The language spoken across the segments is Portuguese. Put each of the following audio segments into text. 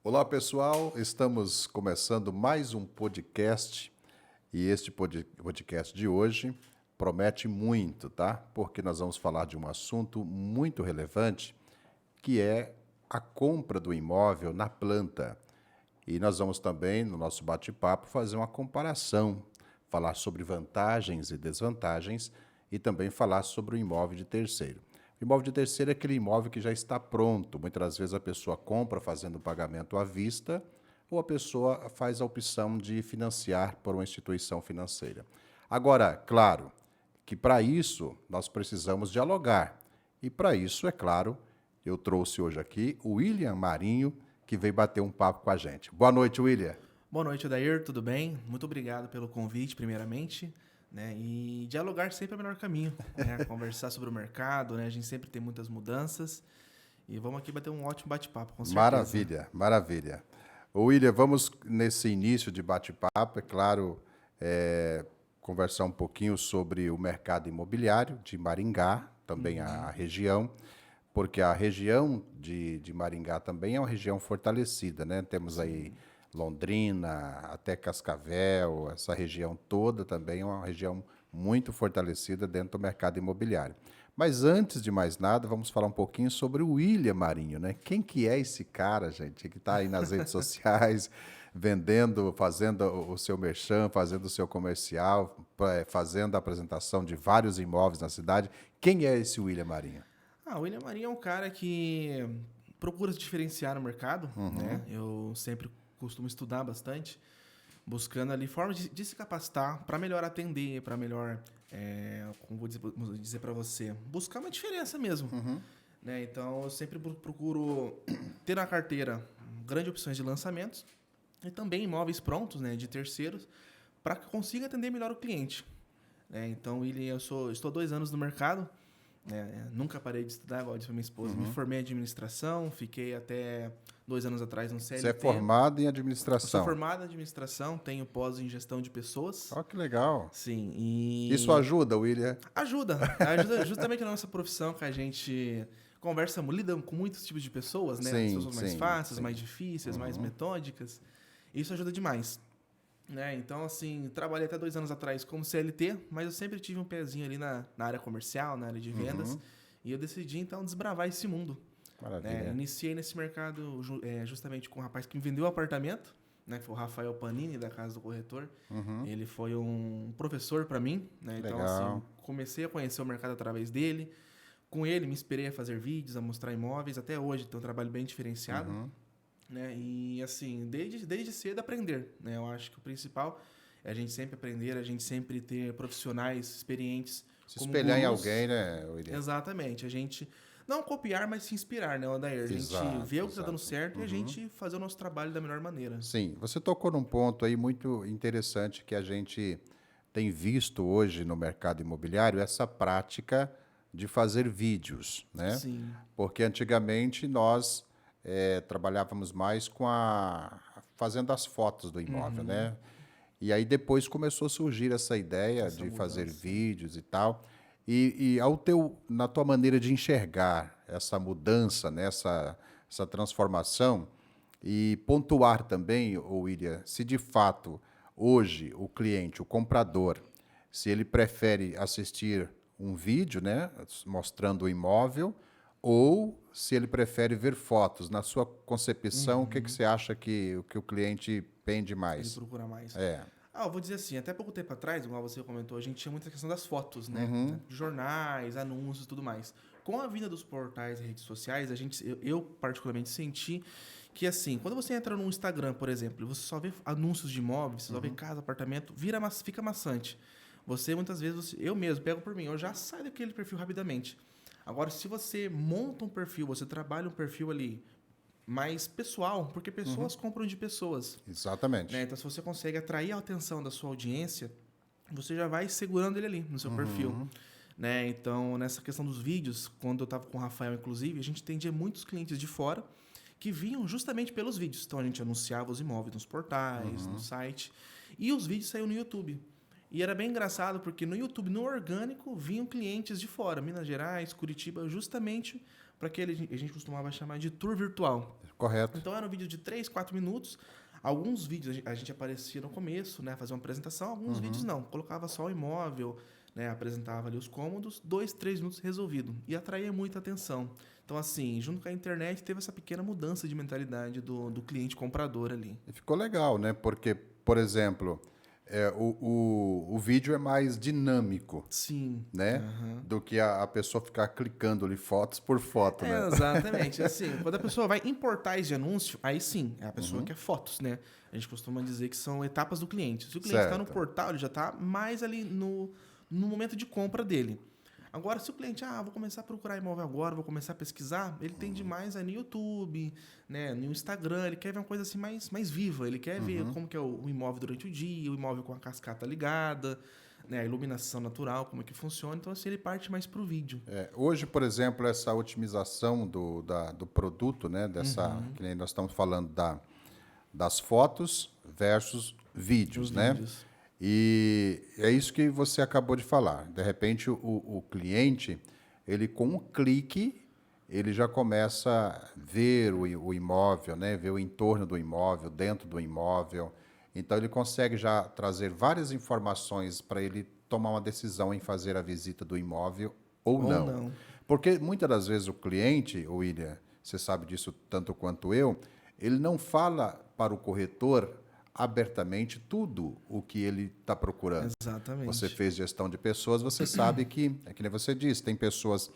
Olá, pessoal. Estamos começando mais um podcast e este podcast de hoje promete muito, tá? Porque nós vamos falar de um assunto muito relevante, que é a compra do imóvel na planta. E nós vamos também, no nosso bate-papo, fazer uma comparação, falar sobre vantagens e desvantagens e também falar sobre o imóvel de terceiro. O imóvel de terceiro é aquele imóvel que já está pronto. Muitas vezes a pessoa compra fazendo o pagamento à vista ou a pessoa faz a opção de financiar por uma instituição financeira. Agora, claro que para isso nós precisamos dialogar. E para isso, é claro, eu trouxe hoje aqui o William Marinho, que veio bater um papo com a gente. Boa noite, William. Boa noite, Odair, tudo bem? Muito obrigado pelo convite, primeiramente. Né? E dialogar sempre é o melhor caminho, né? Conversar sobre o mercado, né? A gente sempre tem muitas mudanças. E vamos aqui bater um ótimo bate-papo, com certeza. Maravilha, maravilha. Ô, William, vamos nesse início de bate-papo, é claro, conversar um pouquinho sobre o mercado imobiliário de Maringá, também a região, porque a região de Maringá também é uma região fortalecida, né? Temos aí Londrina, até Cascavel, essa região toda também é uma região muito fortalecida dentro do mercado imobiliário. Mas antes de mais nada, vamos falar um pouquinho sobre o William Marinho, né? Quem que é esse cara, gente, que está aí nas redes sociais, vendendo, fazendo o seu merchan, fazendo o seu comercial, fazendo a apresentação de vários imóveis na cidade. Quem é esse William Marinho? O William Marinho é um cara que procura se diferenciar no mercado, né? Eu sempre costumo estudar bastante, buscando ali formas de se capacitar para melhor atender, para melhor, como vou dizer para você, buscar uma diferença mesmo. Né? Então, eu sempre procuro ter na carteira grandes opções de lançamentos e também imóveis prontos, né, de terceiros, para que consiga atender melhor o cliente. Né? Então, estou há 2 anos no mercado, né? Nunca parei de estudar, igual eu disse para minha esposa. Me formei em administração, fiquei até 2 anos atrás no Você é CLT. formado em Eu sou administração. formado em administração, tenho pós em gestão de pessoas. Olha que legal. Sim, Isso e ajuda, William? ajuda justamente na nossa profissão, que a gente lida com muitos tipos de pessoas, né? As Sim, pessoas mais sim, fáceis, sim. mais difíceis, mais metódicas. Isso ajuda demais. Né? Então, assim, trabalhei até 2 anos atrás como CLT, mas eu sempre tive um pezinho ali na área comercial, na área de vendas. E eu decidi, então, desbravar esse mundo. Né? Maravilha. Iniciei nesse mercado justamente com um rapaz que me vendeu o apartamento, né? Que foi o Rafael Panini, da Casa do Corretor. Ele foi um professor para mim, né? Então, assim, Legal. comecei a conhecer o mercado através dele. Com ele, me inspirei a fazer vídeos, a mostrar imóveis. Até hoje, tem um trabalho bem diferenciado. Né? E, assim, desde cedo aprender. Né? Eu acho que o principal é a gente sempre aprender, a gente sempre ter profissionais experientes Se como espelhar em gurus. alguém, né, William? Exatamente. A gente não copiar, mas se inspirar, né, Odair? A gente vê Exato, o que está dando exato. certo e a gente fazer o nosso trabalho da melhor maneira. Sim, você tocou num ponto aí muito interessante que a gente tem visto hoje no mercado imobiliário, essa prática de fazer vídeos, né? Sim. Porque antigamente nós trabalhávamos mais com fazendo as fotos do imóvel, né? E aí depois começou a surgir essa ideia Essa de fazer mudança. vídeos e tal. E na tua maneira de enxergar essa mudança, né, essa transformação, e pontuar também, William, se de fato hoje o cliente, o comprador, se ele prefere assistir um vídeo, né, mostrando o imóvel, ou se ele prefere ver fotos. Na sua concepção, o que você acha que o cliente pende Ele mais? procura mais. É. Eu vou dizer assim, até pouco tempo atrás, igual você comentou, a gente tinha muita questão das fotos, né? Jornais, anúncios e tudo mais. Com a vinda dos portais e redes sociais, eu particularmente senti que, assim, quando você entra no Instagram, por exemplo, você só vê anúncios de imóveis, você só vê casa, apartamento, fica maçante. Você, muitas vezes, eu mesmo, pego por mim, eu já saio daquele perfil rapidamente. Agora, se você monta um perfil, você trabalha um perfil ali mais pessoal, porque pessoas compram de pessoas. Né? Exatamente. Então, se você consegue atrair a atenção da sua audiência, você já vai segurando ele ali no seu perfil. Né? Então, nessa questão dos vídeos, quando eu estava com o Rafael, inclusive, a gente atendia muitos clientes de fora que vinham justamente pelos vídeos. Então, a gente anunciava os imóveis nos portais, no site, e os vídeos saíam no YouTube. E era bem engraçado, porque no YouTube, no orgânico, vinham clientes de fora, Minas Gerais, Curitiba, justamente para que a gente costumava chamar de tour virtual. Correto. Então era um vídeo de 3, 4 minutos. Alguns vídeos a gente aparecia no começo, né, fazia uma apresentação, alguns vídeos não, colocava só o imóvel, né, apresentava ali os cômodos, 2, 3 minutos resolvido, e atraía muita atenção. Então, assim, junto com a internet, teve essa pequena mudança de mentalidade do cliente comprador ali. E ficou legal, né? Porque, por exemplo, o vídeo é mais dinâmico, Sim. né? Do que a pessoa ficar clicando ali fotos por foto, né? Exatamente. Assim, quando a pessoa vai em portais de anúncio, aí sim, é a pessoa quer fotos, né? A gente costuma dizer que são etapas do cliente. Se o cliente está no portal, ele já está mais ali no momento de compra dele. Agora, se o cliente, vou começar a procurar imóvel agora, vou começar a pesquisar, ele tende mais no YouTube, né, no Instagram, ele quer ver uma coisa assim mais viva, ele quer ver como que é o imóvel durante o dia, o imóvel com a cascata ligada, né, a iluminação natural, como é que funciona. Então, assim, ele parte mais para o vídeo. Hoje, por exemplo, essa otimização do produto, né, que nem nós estamos falando das fotos versus vídeos, né? Vídeos. E é isso que você acabou de falar. De repente, o cliente, ele com um clique, ele já começa a ver o imóvel, né? Ver o entorno do imóvel, dentro do imóvel. Então, ele consegue já trazer várias informações para ele tomar uma decisão em fazer a visita do imóvel ou não. Porque muitas das vezes o cliente, William, você sabe disso tanto quanto eu, ele não fala para o corretor abertamente tudo o que ele está procurando. Exatamente. Você fez gestão de pessoas, você sabe que, é que nem você disse, tem pessoas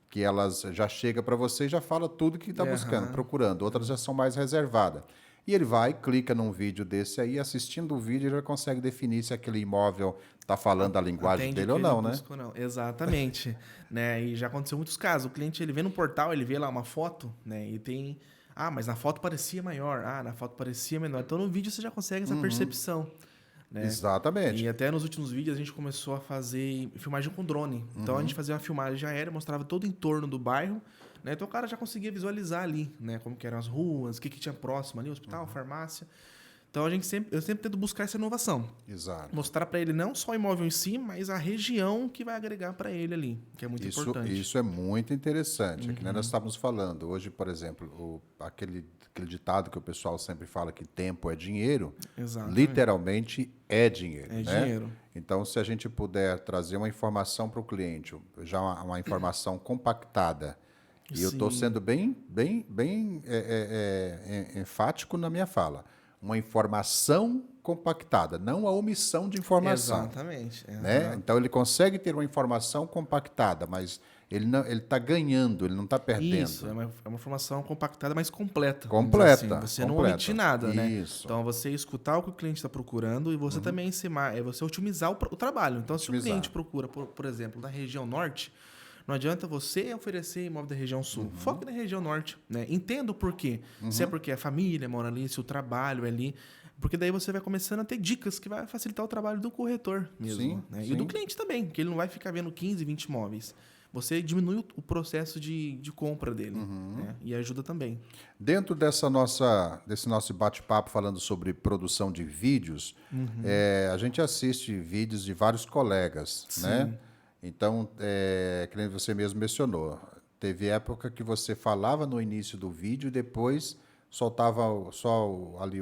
que elas já chegam para você e já fala tudo que está buscando, procurando. Outras já são mais reservadas. E ele vai, clica num vídeo desse aí, assistindo o vídeo, ele já consegue definir se aquele imóvel está falando a linguagem dele ou não, né? Não. Exatamente. Né? E já aconteceu muitos casos. O cliente, ele vê no portal, ele vê lá uma foto, né? E tem... mas na foto parecia maior. Na foto parecia menor. Então, no vídeo você já consegue essa percepção. Né? Exatamente. E até nos últimos vídeos a gente começou a fazer filmagem com drone. Então, a gente fazia uma filmagem aérea, mostrava todo o entorno do bairro. Né? Então, o cara já conseguia visualizar ali, né? Como que eram as ruas, o que tinha próximo ali, hospital, farmácia. Então, eu sempre tento buscar essa inovação. Exato. Mostrar para ele não só o imóvel em si, mas a região que vai agregar para ele ali, que é muito importante. Isso é muito interessante. É que nós estávamos falando. Hoje, por exemplo, aquele ditado que o pessoal sempre fala que tempo é dinheiro, literalmente é dinheiro. É né? dinheiro. Então, se a gente puder trazer uma informação para o cliente, já uma informação compactada, e eu estou sendo bem enfático na minha fala, uma informação compactada, não a omissão de informação. Exatamente. Né? Então, ele consegue ter uma informação compactada, mas ele está ganhando, ele não está perdendo. Isso, é uma informação compactada, mas completa. Completa. Assim. Você não omitir nada, né? Isso. Então, você escutar o que o cliente está procurando e você também você otimizar o trabalho. Então, se o cliente procura, por exemplo, na região norte, não adianta você oferecer imóvel da região sul. Foque na região norte. Né? Entenda o porquê. Se é porque a família mora ali, se o trabalho é ali. Porque daí você vai começando a ter dicas que vai facilitar o trabalho do corretor mesmo. Sim, né? sim. E do cliente também, que ele não vai ficar vendo 15, 20 imóveis. Você diminui o processo de compra dele. Né? E ajuda também. Dentro desse nosso bate-papo falando sobre produção de vídeos, a gente assiste vídeos de vários colegas, né? Então, que nem você mesmo mencionou, teve época que você falava no início do vídeo e depois soltava só ali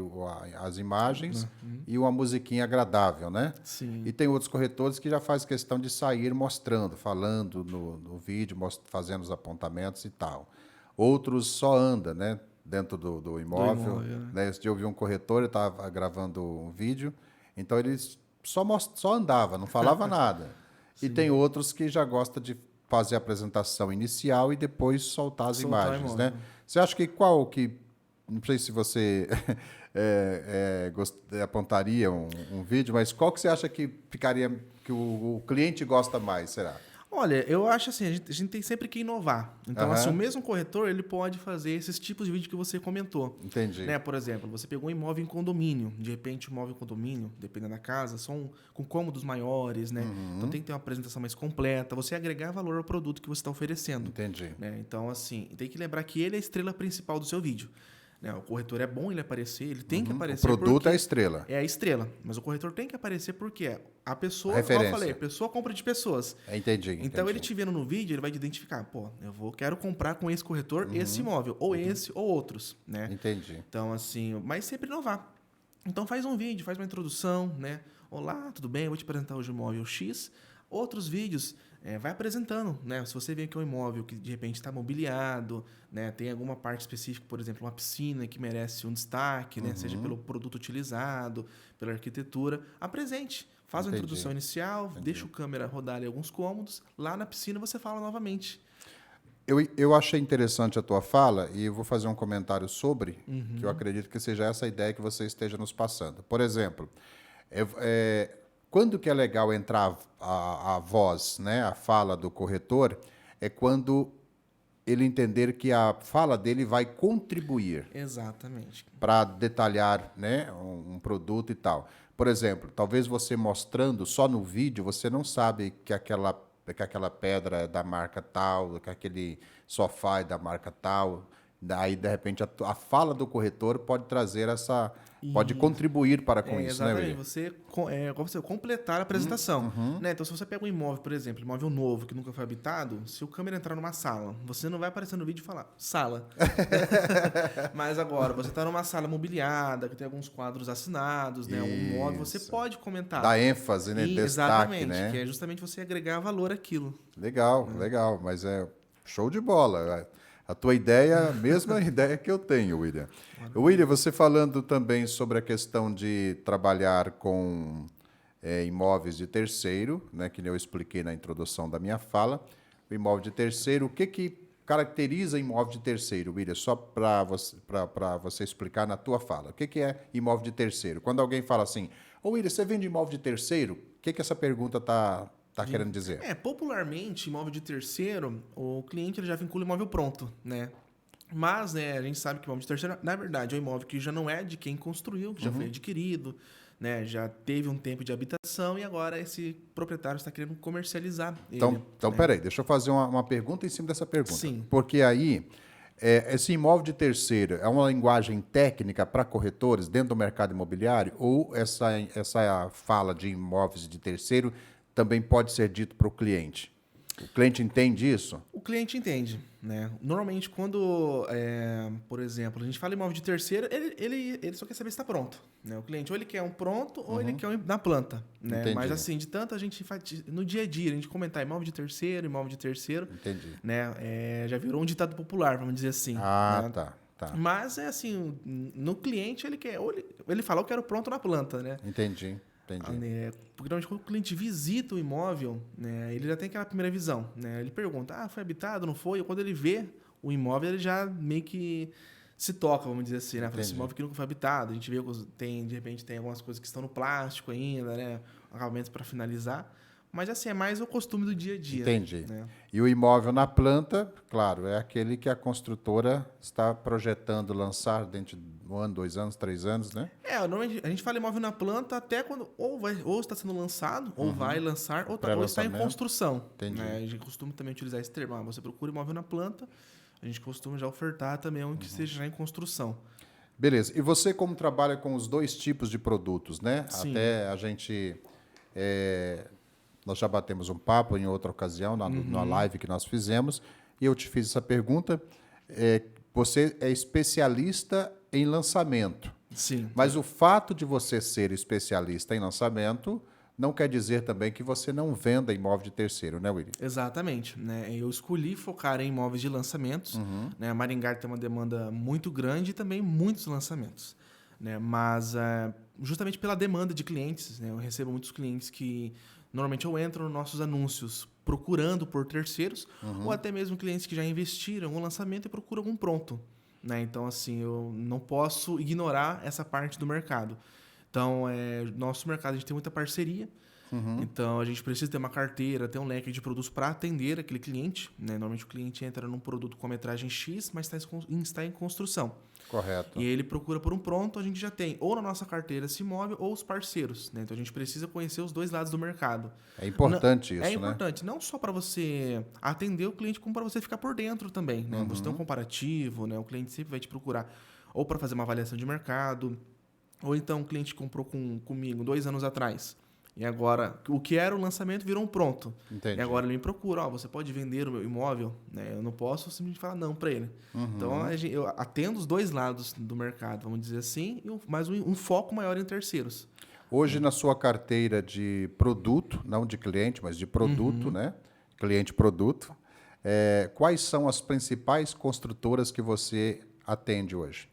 as imagens e uma musiquinha agradável, né? Sim. E tem outros corretores que já faz questão de sair mostrando, falando no vídeo, fazendo os apontamentos e tal. Outros só anda, né? Dentro do imóvel. Né? Esse dia eu vi um corretor, ele estava gravando um vídeo, então ele só andava, não falava nada. E tem outros que já gostam de fazer a apresentação inicial e depois soltar as imagens, né? Você acha que não sei se você apontaria um vídeo, mas qual que você acha que ficaria, que o cliente gosta mais, será? Olha, eu acho assim, a gente tem sempre que inovar. Então, assim, o mesmo corretor, ele pode fazer esses tipos de vídeo que você comentou. Entendi. Né? Por exemplo, você pegou um imóvel em condomínio. De repente, o imóvel em condomínio, dependendo da casa, são com cômodos maiores, né? Então, tem que ter uma apresentação mais completa. Você agregar valor ao produto que você está oferecendo. Entendi. Né? Então, assim, tem que lembrar que ele é a estrela principal do seu vídeo. Né? O corretor é bom ele aparecer, ele tem que O aparecer. produto porque é a estrela. é a estrela, mas o corretor tem que aparecer porque a pessoa, como eu Referência. falei, a pessoa compra de pessoas. Entendi. Então, ele te vendo no vídeo, ele vai te identificar. Pô, quero comprar com esse corretor esse imóvel. Ou esse, ou outros, né? Entendi. Então, assim, mas sempre inovar. Então, faz um vídeo, faz uma introdução, né? Olá, tudo bem? Eu vou te apresentar hoje o imóvel X. Outros vídeos, vai apresentando, né? Se você vê que é um imóvel que, de repente, está mobiliado, né? Tem alguma parte específica, por exemplo, uma piscina que merece um destaque, né? Seja pelo produto utilizado, pela arquitetura, apresente. Faz uma introdução inicial, deixa o câmera rodar ali alguns cômodos. Lá na piscina você fala novamente. Eu achei interessante a tua fala e eu vou fazer um comentário sobre, que eu acredito que seja essa ideia que você esteja nos passando. Por exemplo, quando que é legal entrar a voz, né, a fala do corretor, é quando ele entender que a fala dele vai contribuir. Exatamente. Para detalhar, né, um produto e tal. Por exemplo, talvez você mostrando só no vídeo, você não sabe que aquela pedra é da marca tal, que aquele sofá é da marca tal. Daí, de repente, a fala do corretor pode trazer pode contribuir para com isso, né, exatamente. William? Você completar a apresentação. Né? Então, se você pega um imóvel, por exemplo, imóvel novo que nunca foi habitado, se o câmera entrar numa sala, você não vai aparecer no vídeo e falar sala. Mas agora, você está numa sala mobiliada, que tem alguns quadros assinados, né? Um imóvel, você pode comentar. Dá ênfase, né? Destaque, exatamente, né? que é justamente você agregar valor àquilo. Legal, legal, mas é show de bola. A tua ideia é a mesma ideia que eu tenho, William. William, você falando também sobre a questão de trabalhar com imóveis de terceiro, né, que eu expliquei na introdução da minha fala. O imóvel de terceiro, o que caracteriza imóvel de terceiro, William? Só para você explicar na tua fala. O que é imóvel de terceiro? Quando alguém fala assim, ô William, você vende imóvel de terceiro? O que essa pergunta está querendo dizer? Popularmente, imóvel de terceiro, o cliente ele já vincula o imóvel pronto, né? Mas, né, a gente sabe que imóvel de terceiro, na verdade, é um imóvel que já não é de quem construiu, que já foi adquirido, né? Já teve um tempo de habitação e agora esse proprietário está querendo comercializar ele. Então, peraí, deixa eu fazer uma pergunta em cima dessa pergunta. Sim. Porque aí, esse imóvel de terceiro é uma linguagem técnica para corretores dentro do mercado imobiliário ou essa fala de imóveis de terceiro também pode ser dito para o cliente? O cliente entende isso? O cliente entende, né? Normalmente, quando, por exemplo, a gente fala imóvel de terceiro, ele só quer saber se está pronto. Né? O cliente ou ele quer um pronto ou ele quer um na planta. Né? Entendi. Mas assim, de tanto a gente faz, no dia a dia, a gente comentar imóvel de terceiro, Entendi. né? Já virou um ditado popular, vamos dizer assim. Ah, né? tá. Mas é assim, no cliente ele quer, ou ele fala, eu quero pronto na planta, né? Entendi. Porque normalmente quando o cliente visita o imóvel, né, ele já tem aquela primeira visão. Né? Ele pergunta, foi habitado, não foi? E quando ele vê o imóvel, ele já meio que se toca, vamos dizer assim. Né? Fala, esse imóvel que nunca foi habitado. A gente vê que de repente tem algumas coisas que estão no plástico ainda, né? Acabamentos para finalizar. Mas assim, é mais o costume do dia a dia. Entendi. Né? E o imóvel na planta, claro, é aquele que a construtora está projetando lançar dentro de 1 ano, 2 anos, 3 anos, né? Normalmente a gente fala imóvel na planta até quando ou está sendo lançado, ou vai lançar, ou está em construção. Entendi. Né? A gente costuma também utilizar esse termo. Você procura imóvel na planta, a gente costuma já ofertar também um que esteja já em construção. Beleza. E você, como trabalha com os dois tipos de produtos, né? Sim. Até a gente... nós já batemos um papo em outra ocasião, na live que nós fizemos, e eu te fiz essa pergunta. Você é especialista em lançamento. Sim. Mas o fato de você ser especialista em lançamento não quer dizer também que você não venda imóvel de terceiro, né, William? Exatamente. Né? Eu escolhi focar em imóveis de lançamentos. Né? A Maringá tem uma demanda muito grande e também muitos lançamentos. Né? Mas, justamente pela demanda de clientes, né? Eu recebo muitos clientes que... Normalmente eu entro nos nossos anúncios procurando por terceiros ou até mesmo clientes que já investiram no lançamento e procuram um pronto. Né? Então, assim, eu não posso ignorar essa parte do mercado. Então, nosso mercado, a gente tem muita parceria. Então, a gente precisa ter uma carteira, ter um leque de produtos para atender aquele cliente. Né? Normalmente, o cliente entra num produto com a metragem X, mas está em construção. Correto. E ele procura por um pronto, a gente já tem ou na nossa carteira esse imóvel ou os parceiros. Né? Então, a gente precisa conhecer os dois lados do mercado. É importante isso, né? É importante, não só para você atender o cliente, como para você ficar por dentro também. Né? Você tem um comparativo, né? O cliente sempre vai te procurar. ou para fazer uma avaliação de mercado, ou então um cliente comprou comigo 2 anos atrás. E agora, o que era o lançamento virou um pronto. Entendi. E agora ele me procura, você pode vender o meu imóvel? Né? Eu não posso simplesmente falar não para ele. Então, eu atendo os dois lados do mercado, vamos dizer assim, mas um foco maior em terceiros. Hoje, na sua carteira de produto, não de cliente, mas de produto, né? Cliente-produto, quais são as principais construtoras que você atende hoje?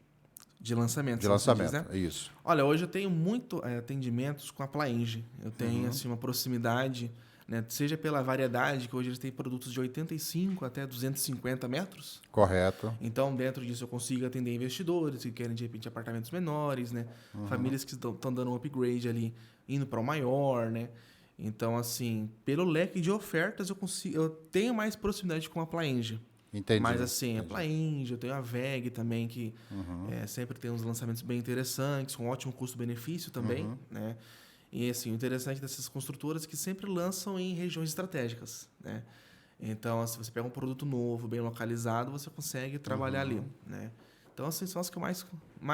De lançamento, De você lançamento, diz, né? isso. Olha, hoje eu tenho muito atendimentos com a Plaenge. Eu tenho assim, uma proximidade, né? Seja pela variedade, que hoje eles têm produtos de 85 até 250 metros. Correto. Então, dentro disso, eu consigo atender investidores que querem, de repente, apartamentos menores, né? Famílias que estão dando um upgrade ali, indo para o maior, né? Então, assim, pelo leque de ofertas, eu tenho mais proximidade com a Plaenge. Entendi. Mas assim, a Plaenge, eu tenho a VEG também, que sempre tem uns lançamentos bem interessantes, com ótimo custo-benefício também, né? E assim, o interessante dessas construtoras é que sempre lançam em regiões estratégicas, né? Então, se você pega um produto novo, bem localizado, você consegue trabalhar ali, né? Então, assim, são as que eu mais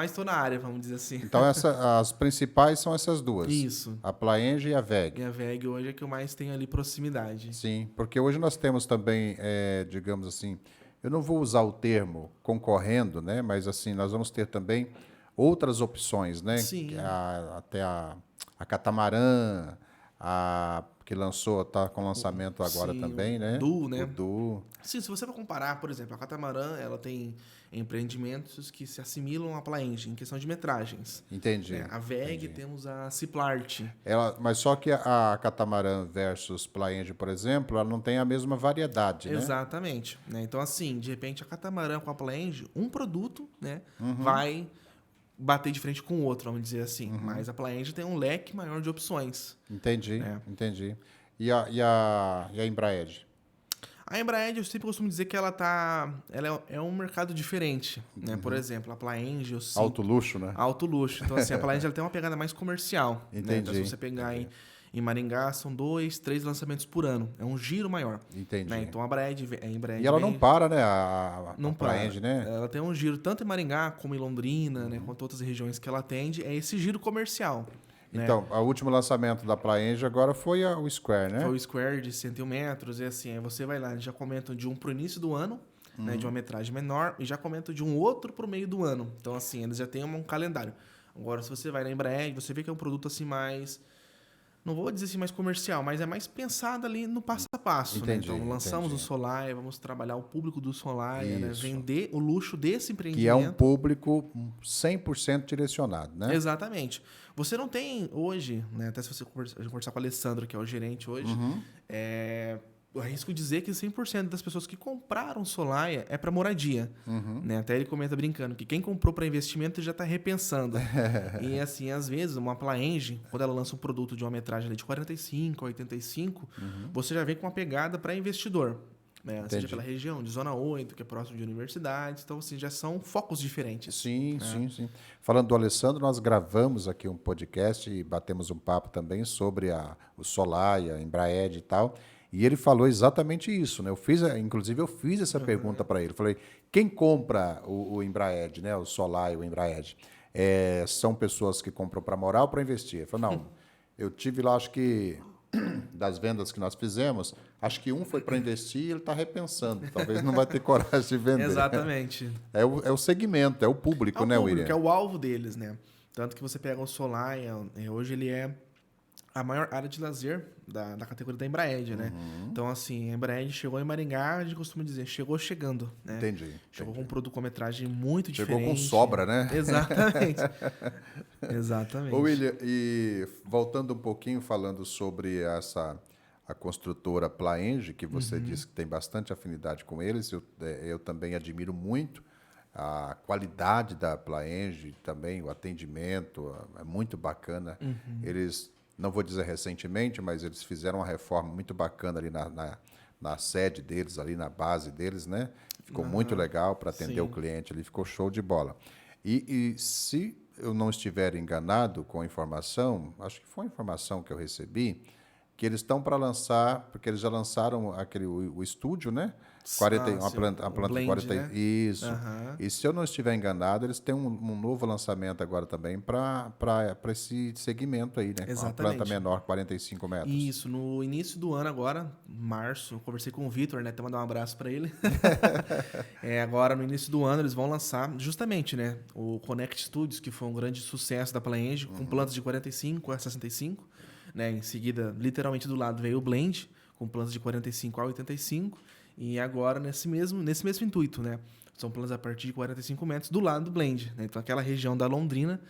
estou na área, vamos dizer assim. Então, as principais são essas duas. Isso. A Plaenge e a VEG. E a VEG hoje é que eu mais tenho ali proximidade. Sim, porque hoje nós temos também, digamos assim, eu não vou usar o termo concorrendo, né? Mas assim, nós vamos ter também outras opções, né? Sim. Até a Catamarã, que lançou, está com lançamento agora Sim, também, né? O Du, né? O Du. Sim, se você for comparar, por exemplo, a Catamarã, ela tem empreendimentos que se assimilam à Plaenge em questão de metragens. Entendi. Né? A VEG temos a Ciplart. Mas só que a Catamarã versus Plaenge, por exemplo, ela não tem a mesma variedade, né? Exatamente. Né? Então, assim, de repente, a Catamarã com a Plaenge, um produto, né, vai bater de frente com o outro, vamos dizer assim. Mas a Plaenge tem um leque maior de opções. Entendi, né? entendi. E a Embraer? A Embraer, eu sempre costumo dizer que ela é um mercado diferente, né? Por exemplo, a Plaenge, eu sinto... Alto luxo, né? Alto luxo. Então, assim, a Plaenge ela tem uma pegada mais comercial. Entendi. Né? Então, se você pegar em Maringá, são 2, 3 lançamentos por ano. É um giro maior. Entendi. Né? Então, a Embraer E ela não para, né? não a Plaenge, para. né? Ela tem um giro tanto em Maringá como em Londrina, né? Quanto outras regiões que ela atende. É esse giro comercial. Então, o último lançamento da Plaenge agora foi o Square, né? Foi o Square de 101 metros. E assim, aí você vai lá, já comentam de um pro início do ano, né, de uma metragem menor, e já comentam de um outro pro meio do ano. Então, assim, eles já têm um calendário. Agora, se você vai na Embraer, você vê que é um produto assim mais... Não vou dizer assim mais comercial, mas é mais pensado ali no passo a passo. Entendi, né? Então, lançamos entendi. o Solar, vamos trabalhar o público do Solar, né? Isso. Vender o luxo desse empreendimento. Que é um público 100% direcionado, né? Exatamente. Você não tem hoje, né, até se você conversar com o Alessandro, que é o gerente hoje, eu arrisco dizer que 100% das pessoas que compraram Solaia é para moradia. Né? Até ele comenta brincando que quem comprou para investimento já está repensando. E assim, às vezes, uma Plaenge, quando ela lança um produto de uma metragem ali de 45 a 85, você já vem com uma pegada para investidor. Né? Seja pela região, de Zona 8, que é próximo de universidades. Então, assim, já são focos diferentes. Sim, sim. Falando do Alessandro, nós gravamos aqui um podcast e batemos um papo também sobre o Solaia, a Embraer e tal. E ele falou exatamente isso, né? Inclusive, eu fiz essa pergunta para ele. Falei, quem compra o Embraer, né? O Solaia, o Embraer? São pessoas que compram para morar ou para investir? Ele falou, não, eu tive lá, acho que... das vendas que nós fizemos, acho que um foi para investir e ele está repensando. Talvez não vai ter coragem de vender. Exatamente. É o segmento, é o público, né, William? É o alvo deles, né? Tanto que você pega o Solar, hoje ele é a maior área de lazer da categoria da Embraer, né? Então, assim, a Embraer chegou em Maringá, a gente costuma dizer, chegou chegando, né? Entendi. Chegou com um produto com metragem muito Chegou diferente. com sobra, né? Exatamente. Exatamente. Ô, William, e voltando um pouquinho, falando sobre a construtora Plaenge, que você disse que tem bastante afinidade com eles, eu também admiro muito a qualidade da Plaenge, também o atendimento, é muito bacana. Eles, não vou dizer recentemente, mas eles fizeram uma reforma muito bacana ali na sede deles, ali na base deles, né? Ficou muito legal para atender o cliente ali, ficou show de bola. E se eu não estiver enganado com a informação, acho que foi a informação que eu recebi, que eles estão para lançar, porque eles já lançaram o estúdio, né? uma planta de blend, 40. né? Isso. Aham. E se eu não estiver enganado, eles têm um novo lançamento agora também para esse segmento aí, né? Com uma planta Exatamente. menor, 45 metros. Isso, no início do ano agora, março, eu conversei com o Vitor, né? Até mandar um abraço para ele. Agora, no início do ano, eles vão lançar justamente, né? O Connect Studios, que foi um grande sucesso da Play-Engine, com plantas de 45 a 65. Né? Em seguida, literalmente do lado, veio o Blend, com plantas de 45 a 85. E agora, nesse mesmo intuito, né? São plantas a partir de 45 metros do lado do Blend. Né? Então, aquela região da Londrina,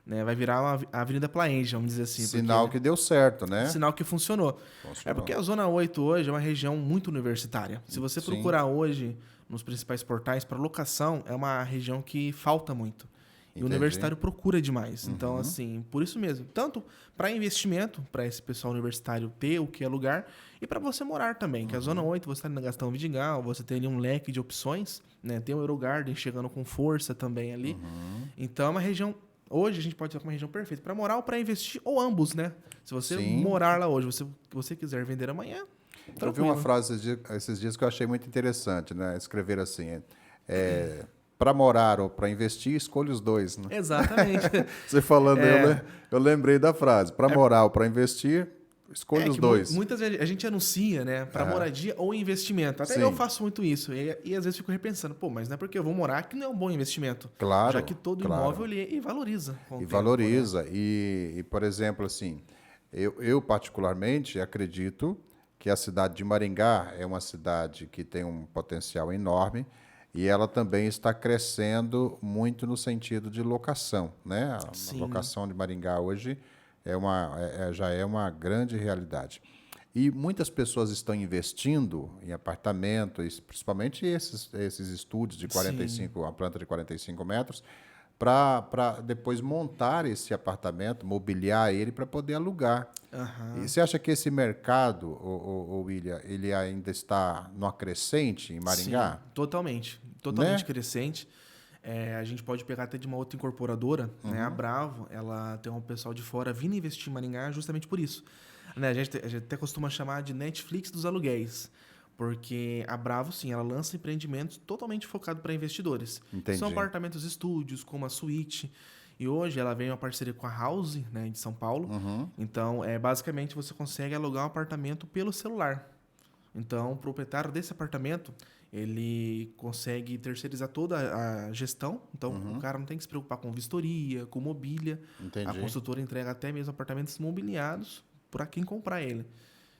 né, vai virar a Avenida Play-Engine, vamos dizer assim. Sinal porque, que deu certo, né? sinal que funcionou. É porque a Zona 8 hoje é uma região muito universitária. Se você Sim. procurar hoje nos principais portais para locação, é uma região que falta muito. E o Entendi. universitário procura demais. Então, assim, por isso mesmo. Tanto para investimento, para esse pessoal universitário ter o que alugar, e para você morar também. Que a Zona 8, você está ali na Gastão Vidigal, você tem ali um leque de opções. Né? Tem o Eurogarden chegando com força também ali. Então, é uma região... Hoje a gente pode ter uma região perfeita para morar ou para investir, ou ambos, né? Se você Sim. morar lá hoje, você quiser vender amanhã, Eu vi tranquilo. uma frase esses dias que eu achei muito interessante, né? Escrever assim, para morar ou para investir, escolha os dois, né? Exatamente. Você falando, eu lembrei da frase. Para morar ou para investir, escolha os Que dois. muitas vezes a gente anuncia, né, para moradia ou investimento. Até Sim. eu faço muito isso. E às vezes fico repensando, pô, mas não é porque eu vou morar que não é um bom investimento. Claro, Já que todo claro. imóvel ele valoriza. Com o E tempo, valoriza. Né? E, por exemplo, assim, eu particularmente acredito que a cidade de Maringá é uma cidade que tem um potencial enorme e ela também está crescendo muito no sentido de locação, né? A Sim. locação de Maringá hoje já é uma grande realidade. E muitas pessoas estão investindo em apartamentos, principalmente esses estúdios de 45, a planta de 45 metros, para depois montar esse apartamento, mobiliar ele para poder alugar. E você acha que esse mercado, o William, ele ainda está no crescente em Maringá? Sim, totalmente. Né? Crescente. A gente pode pegar até de uma outra incorporadora, né? A Bravo, ela tem um pessoal de fora vindo investir em Maringá justamente por isso. Né? A gente até costuma chamar de Netflix dos aluguéis. Porque a Bravo, sim, ela lança empreendimentos totalmente focados para investidores. Entendi. São apartamentos estúdios, como a Suite. E hoje ela vem em uma parceria com a House, né, de São Paulo. Então, basicamente, você consegue alugar um apartamento pelo celular. Então, o proprietário desse apartamento, ele consegue terceirizar toda a gestão. Então, o cara não tem que se preocupar com vistoria, com mobília. Entendi. A construtora entrega até mesmo apartamentos mobiliados para quem comprar ele.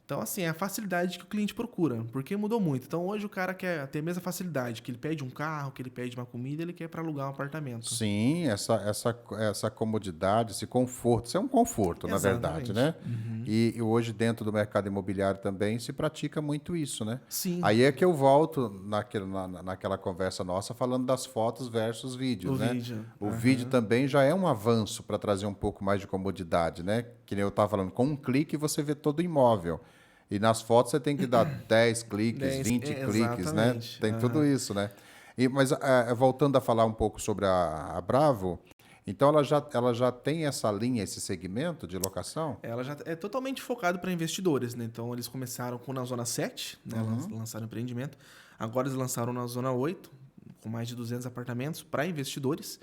Então, assim, é a facilidade que o cliente procura, porque mudou muito. Então, hoje o cara quer ter a mesma facilidade, que ele pede um carro, que ele pede uma comida, ele quer para alugar um apartamento. Sim, essa comodidade, esse conforto, isso é um conforto, na verdade, né? E hoje, dentro do mercado imobiliário também, se pratica muito isso, né? Sim. Aí é que eu volto naquela conversa nossa falando das fotos versus vídeos, O né? vídeo. O vídeo também já é um avanço para trazer um pouco mais de comodidade, né? Que nem eu estava falando, com um clique você vê todo o imóvel. E nas fotos você tem que dar 10 cliques, 20 cliques, né? Exatamente. Tem tudo isso, né? Mas voltando a falar um pouco sobre a Bravo, então ela já tem essa linha, esse segmento de locação? Ela já é totalmente focado para investidores, né? Então, eles começaram na Zona 7, né? Lançaram empreendimento. Agora eles lançaram na Zona 8, com mais de 200 apartamentos para investidores.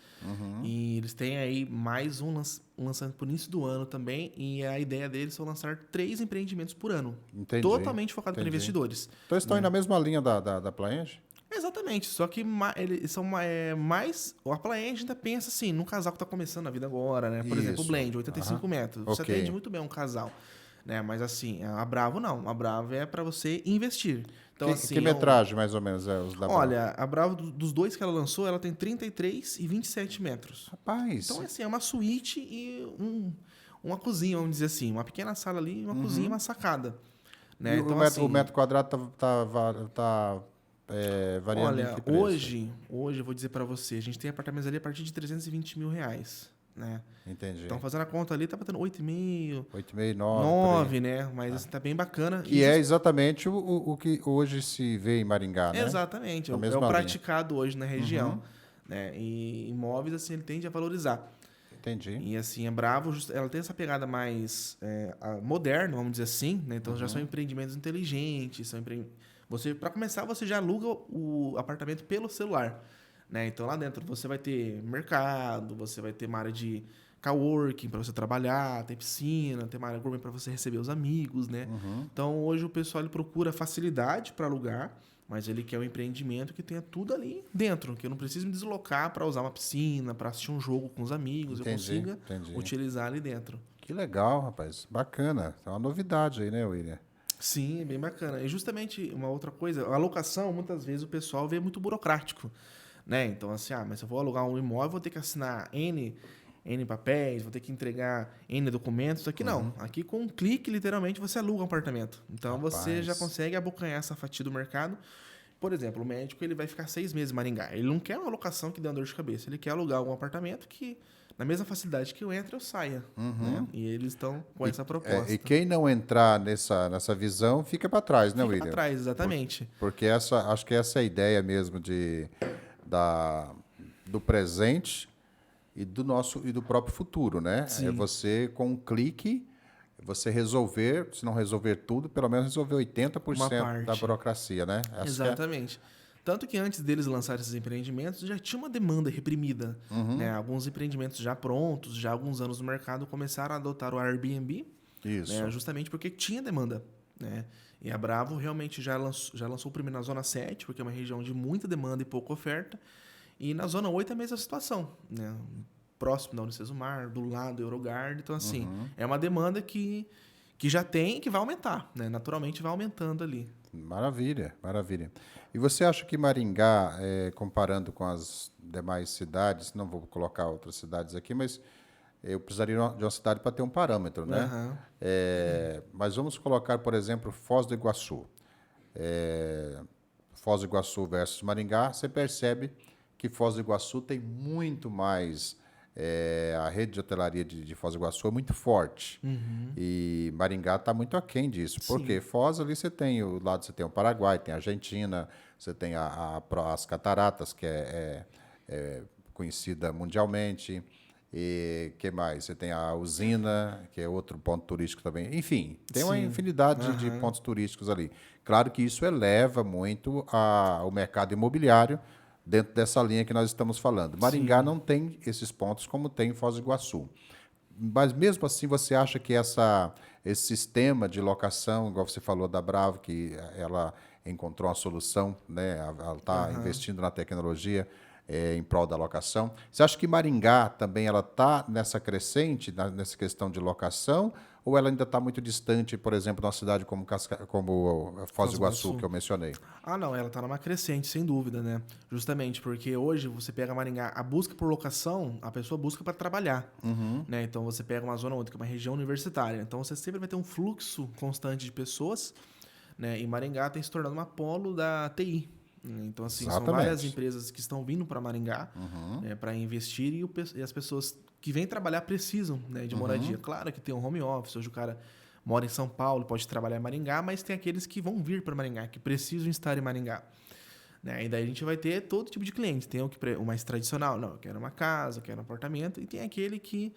E eles têm aí mais um lançamento por início do ano também. E a ideia deles é lançar 3 empreendimentos por ano. Entendi. Totalmente focado para investidores. Então estão indo na mesma linha da Play-Engine? Exatamente, só que eles são mais... A Play-Engine ainda pensa assim, num casal que está começando a vida agora, né? Por exemplo, o Isso. Blend, 85 metros. Você Ok. atende muito bem um casal. Né? Mas assim, a Bravo não. A Bravo é para você investir. Então, assim, Que metragem, mais ou menos, é os da Bravo? Olha, a Bravo, dos 2 que ela lançou, ela tem 33 e 27 metros. Rapaz, Então, assim, é uma suíte e uma cozinha, vamos dizer assim. Uma pequena sala ali, uma cozinha e uma sacada. Né? e Então, o metro quadrado tá variando olha, em que preço? hoje eu vou dizer para você, a gente tem apartamentos ali a partir de R$320 mil, né? Entendi. Então, fazendo a conta ali, tá batendo 8,5, 8,5, 9, 9, né? Mas assim, tá bem bacana. que é exatamente o que hoje se vê em Maringá, né? Exatamente, é Na o mesma linha. praticado hoje na região. Né? E imóveis, assim, ele tende a valorizar. Entendi. E assim, a Bravo, ela tem essa pegada mais moderna, vamos dizer assim, né? Então já são empreendimentos inteligentes, Para começar, você já aluga o apartamento pelo celular, né? Então lá dentro você vai ter mercado, você vai ter uma área de coworking para você trabalhar, tem piscina, tem uma área gourmet para você receber os amigos, né? Então hoje o pessoal ele procura facilidade para alugar, mas ele quer um empreendimento que tenha tudo ali dentro, que eu não precise me deslocar para usar uma piscina, para assistir um jogo com os amigos, eu consiga utilizar ali dentro. Que legal, rapaz. Bacana. É uma novidade aí, né, William? Sim, é bem bacana. E justamente uma outra coisa, a locação, muitas vezes o pessoal vê muito burocrático, né? Então, assim, mas se eu vou alugar um imóvel, vou ter que assinar N papéis, vou ter que entregar N documentos. Aqui não. Aqui com um clique, literalmente, você aluga um apartamento. Então, você já consegue abocanhar essa fatia do mercado. Por exemplo, o médico ele vai ficar 6 meses em Maringá. Ele não quer uma locação que dê uma dor de cabeça. Ele quer alugar um apartamento que, na mesma facilidade que eu entro, eu saia. Né? E eles estão com essa proposta. E quem não entrar nessa visão fica para trás, né, William? Fica para trás, exatamente. Porque acho que essa é a ideia mesmo do presente e do próprio futuro, né? Sim. É você, com um clique, você resolver, se não resolver tudo, pelo menos resolver 80% da burocracia, né? Exatamente. Tanto que antes deles lançarem esses empreendimentos, já tinha uma demanda reprimida. Né? Alguns empreendimentos já prontos, já há alguns anos no mercado, começaram a adotar o Airbnb. Isso. Né? Justamente porque tinha demanda. Né? E a Bravo realmente já lançou o primeiro na Zona 7, porque é uma região de muita demanda e pouca oferta. E na Zona 8 é a mesma situação. Né? Próximo da Unicesumar, do lado do Eurogard. Então, assim, é uma demanda que já tem e que vai aumentar. Né? Naturalmente vai aumentando ali. Maravilha, maravilha. E você acha que Maringá, comparando com as demais cidades, não vou colocar outras cidades aqui, mas eu precisaria de uma cidade para ter um parâmetro, né? Mas vamos colocar, por exemplo, Foz do Iguaçu. Foz do Iguaçu versus Maringá, você percebe que Foz do Iguaçu tem muito mais... a rede de hotelaria de Foz do Iguaçu é muito forte. E Maringá está muito aquém disso. Porque Foz ali você tem o lado, você tem o Paraguai, tem a Argentina, você tem as cataratas, que é conhecida mundialmente. E que mais? Você tem a usina, que é outro ponto turístico também. Enfim, tem uma infinidade de pontos turísticos ali. Claro que isso eleva muito o mercado imobiliário dentro dessa linha que nós estamos falando. Maringá não tem esses pontos como tem em Foz do Iguaçu. Mas mesmo assim, você acha que esse sistema de locação, igual você falou da Bravo, que ela encontrou uma solução, né? Ela está investindo na tecnologia em prol da locação. Você acha que Maringá também ela está nessa crescente, nessa questão de locação, ou ela ainda está muito distante, por exemplo, de uma cidade como Foz do Iguaçu, que eu mencionei? Não, ela está numa crescente, sem dúvida, né? Justamente porque hoje você pega Maringá, a busca por locação, a pessoa busca para trabalhar, né? Então você pega uma zona outra, que é uma região universitária, então você sempre vai ter um fluxo constante de pessoas, né? E Maringá tem se tornado uma polo da TI. Então, assim, são várias empresas que estão vindo para Maringá para investir e as pessoas que vêm trabalhar precisam, né, de moradia. Claro que tem um home office, hoje o cara mora em São Paulo, pode trabalhar em Maringá, mas tem aqueles que vão vir para Maringá, que precisam estar em Maringá. Né? E daí a gente vai ter todo tipo de cliente. Tem o mais tradicional, não, eu quero uma casa, eu quero um apartamento, e tem aquele que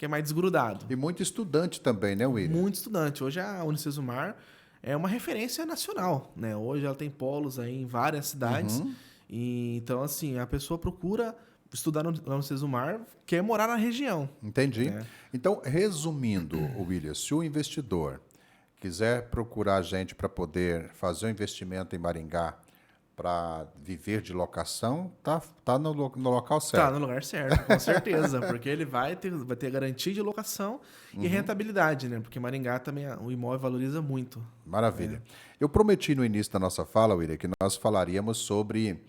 é mais desgrudado. E muito estudante também, né, William? Muito estudante. Hoje a Unicesumar é uma referência nacional, né? Hoje ela tem polos aí em várias cidades. E, então, assim, a pessoa procura estudar no Unicesumar, quer morar na região. Entendi. Né? Então, resumindo, William, se o investidor quiser procurar a gente para poder fazer um investimento em Maringá, para viver de locação, tá no local certo. Tá no lugar certo, com certeza. Porque ele vai ter garantia de locação e rentabilidade, né? Porque Maringá também, o imóvel valoriza muito. Maravilha. Eu prometi no início da nossa fala, William, que nós falaríamos sobre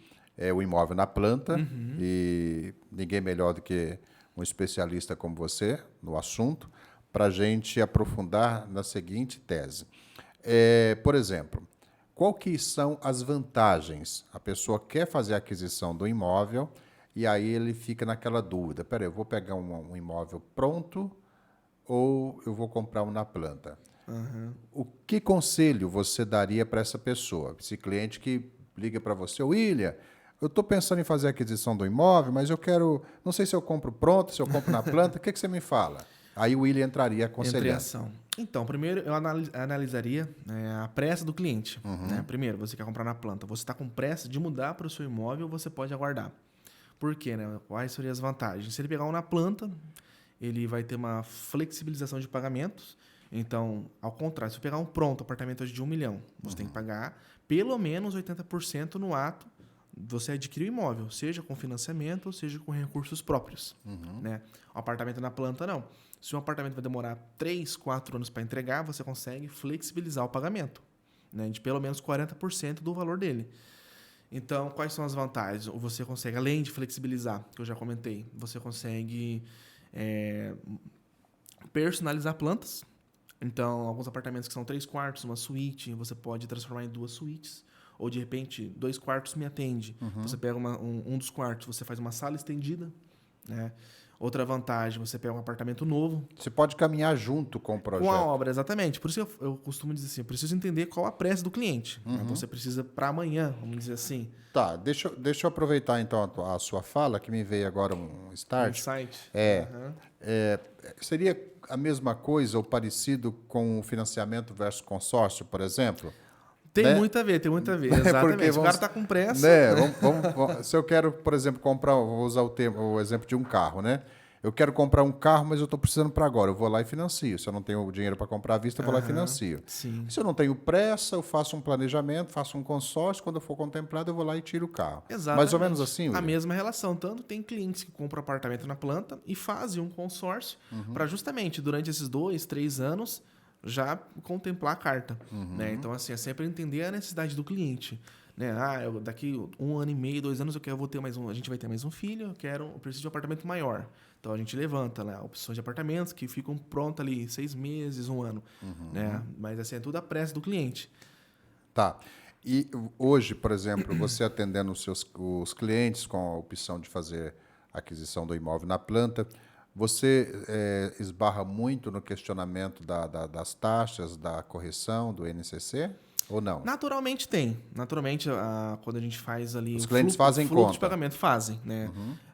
o imóvel na planta e ninguém melhor do que um especialista como você no assunto para a gente aprofundar na seguinte tese. Por exemplo, qual que são as vantagens? A pessoa quer fazer a aquisição do imóvel e aí ele fica naquela dúvida. Peraí, eu vou pegar um imóvel pronto ou eu vou comprar um na planta? O que conselho você daria para essa pessoa? Esse cliente que liga para você, William, eu estou pensando em fazer a aquisição do imóvel, mas eu quero, não sei se eu compro pronto, se eu compro na planta, o que você me fala? Aí o William entraria Entra em aconselhando. ação. Então, primeiro eu analisaria a pressa do cliente. Né? Primeiro, você quer comprar na planta. Você está com pressa de mudar para o seu imóvel, você pode aguardar. Por quê? Né? Quais seriam as vantagens? Se ele pegar um na planta, ele vai ter uma flexibilização de pagamentos. Então, ao contrário, se eu pegar um pronto, apartamento hoje de 1 milhão, você tem que pagar pelo menos 80% no ato. Você adquire o imóvel, seja com financiamento ou seja com recursos próprios. Né? O apartamento na planta, não. Se um apartamento vai demorar 3, 4 anos para entregar, você consegue flexibilizar o pagamento, né? De pelo menos 40% do valor dele. Então, quais são as vantagens? Você consegue, além de flexibilizar, que eu já comentei, você consegue personalizar plantas. Então, alguns apartamentos que são 3 quartos, uma suíte, você pode transformar em 2 suítes. Ou, de repente, 2 quartos me atende. Você pega um dos quartos, você faz uma sala estendida. Né? Outra vantagem, você pega um apartamento novo. Você pode caminhar junto com o projeto. Com a obra, exatamente. Por isso eu costumo dizer assim, eu preciso entender qual a pressa do cliente. Né? Você precisa para amanhã, vamos dizer assim. Tá, deixa eu aproveitar então a sua fala, que me veio agora um start. Insight. Seria a mesma coisa ou parecido com o financiamento versus consórcio, por exemplo? Tem né? muito a ver, exatamente. O cara está com pressa. Né? Se eu quero, por exemplo, comprar, vou usar o exemplo de um carro, né? Eu quero comprar um carro, mas eu estou precisando para agora. Eu vou lá e financio. Se eu não tenho dinheiro para comprar à vista, eu vou lá e financio. Sim. Se eu não tenho pressa, eu faço um planejamento, faço um consórcio. Quando eu for contemplado, eu vou lá e tiro o carro. Exatamente. Mais ou menos assim, William? A mesma relação. Tanto tem clientes que compram apartamento na planta e fazem um consórcio para justamente, durante esses 2, 3 anos, já contemplar a carta. Né? Então, assim, é sempre entender a necessidade do cliente. Né? Daqui 1 ano e meio, 2 anos, vou ter mais um. A gente vai ter mais um filho, eu preciso de um apartamento maior. Então a gente levanta opções de apartamentos que ficam prontos ali 6 meses, 1 ano. Né? Mas assim, é tudo a pressa do cliente. Tá. E hoje, por exemplo, você atendendo os clientes com a opção de fazer a aquisição do imóvel na planta, você esbarra muito no questionamento das taxas, da correção do INCC ou não? Naturalmente tem. Naturalmente, quando a gente faz ali Os clientes fazem fluxo conta. de pagamento, fazem. Né?